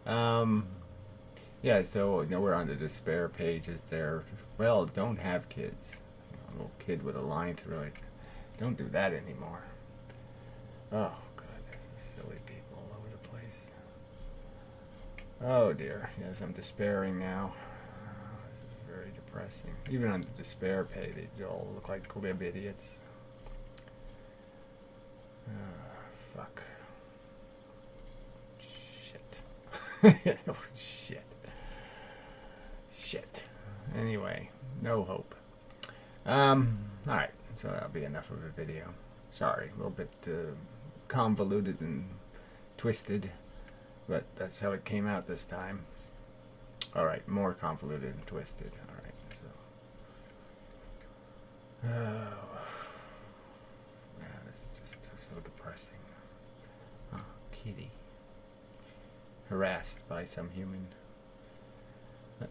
yeah, so we're on the despair pages there. Well, don't have kids. A little kid with a line through it. Don't do that anymore. Oh, God, there's some silly people all over the place. Oh, dear. Yes, I'm despairing now. This is very depressing. Even on the despair page, they all look like glib idiots. Fuck. Shit. Oh, shit. Shit. Anyway, no hope. Alright, so that'll be enough of a video. Sorry, a little bit convoluted and twisted, but that's how it came out this time. Alright, more convoluted and twisted. Alright, so Oh, yeah, it's just so depressing. Oh, kitty. Harassed by some human. That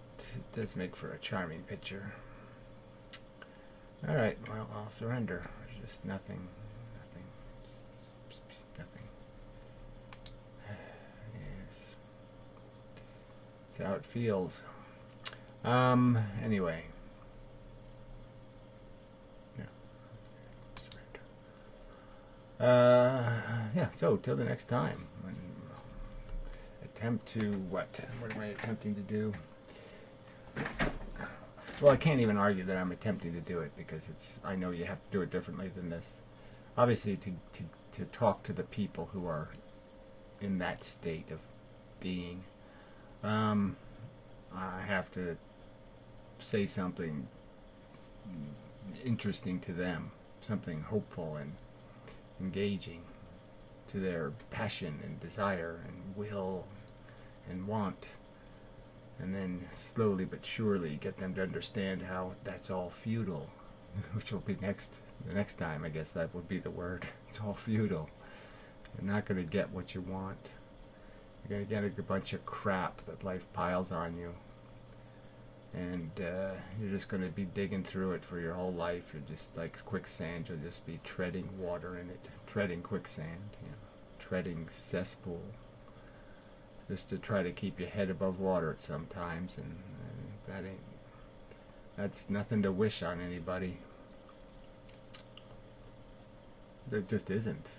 does make for a charming picture. Alright, well, I'll surrender. There's just nothing. Nothing. Yes. That's how it feels. Anyway. Yeah. Surrender. Yeah, so till the next time. Attempt to what? What am I attempting to do? Well, I can't even argue that I'm attempting to do it because I know you have to do it differently than this. Obviously, to talk to the people who are in that state of being, I have to say something interesting to them, something hopeful and engaging to their passion and desire and will and want, and then slowly but surely get them to understand how that's all futile, which will be the next time. I guess that would be the word. It's all futile. You're not going to get what you want. You're going to get a bunch of crap that life piles on you, and you're just going to be digging through it for your whole life. You're just like quicksand. You'll just be treading water in it, treading quicksand, treading cesspool, just to try to keep your head above water at some times, and that's nothing to wish on anybody. There just isn't.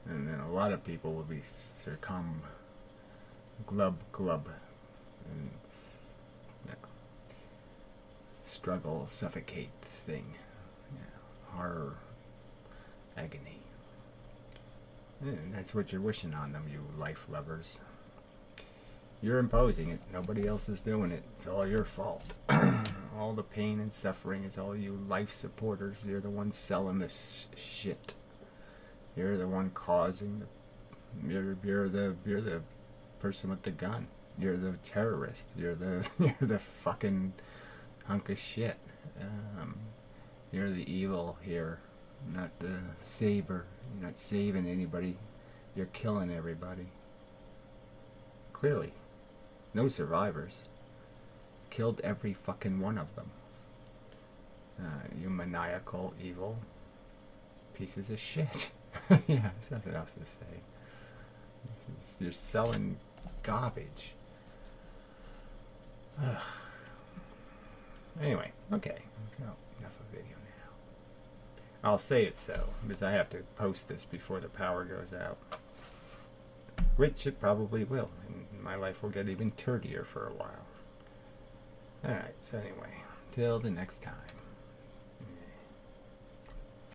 And then a lot of people will be succumb, glub, and struggle, suffocate thing, horror, agony. And that's what you're wishing on them, you life lovers. You're imposing it. Nobody else is doing it. It's all your fault. All the pain and suffering is all you life supporters. You're the ones selling this shit. You're the one causing you're the person with the gun. You're the terrorist. You're the fucking hunk of shit. You're the evil here, not the saver. You're not saving anybody. You're killing everybody. Clearly. No survivors. Killed every fucking one of them. You maniacal, evil pieces of shit. Yeah, there's nothing else to say. You're selling garbage. Ugh. Anyway, okay. So, enough of video now. I'll say it so, because I have to post this before the power goes out. Which it probably will, and my life will get even turdier for a while. Alright, so anyway, till the next time.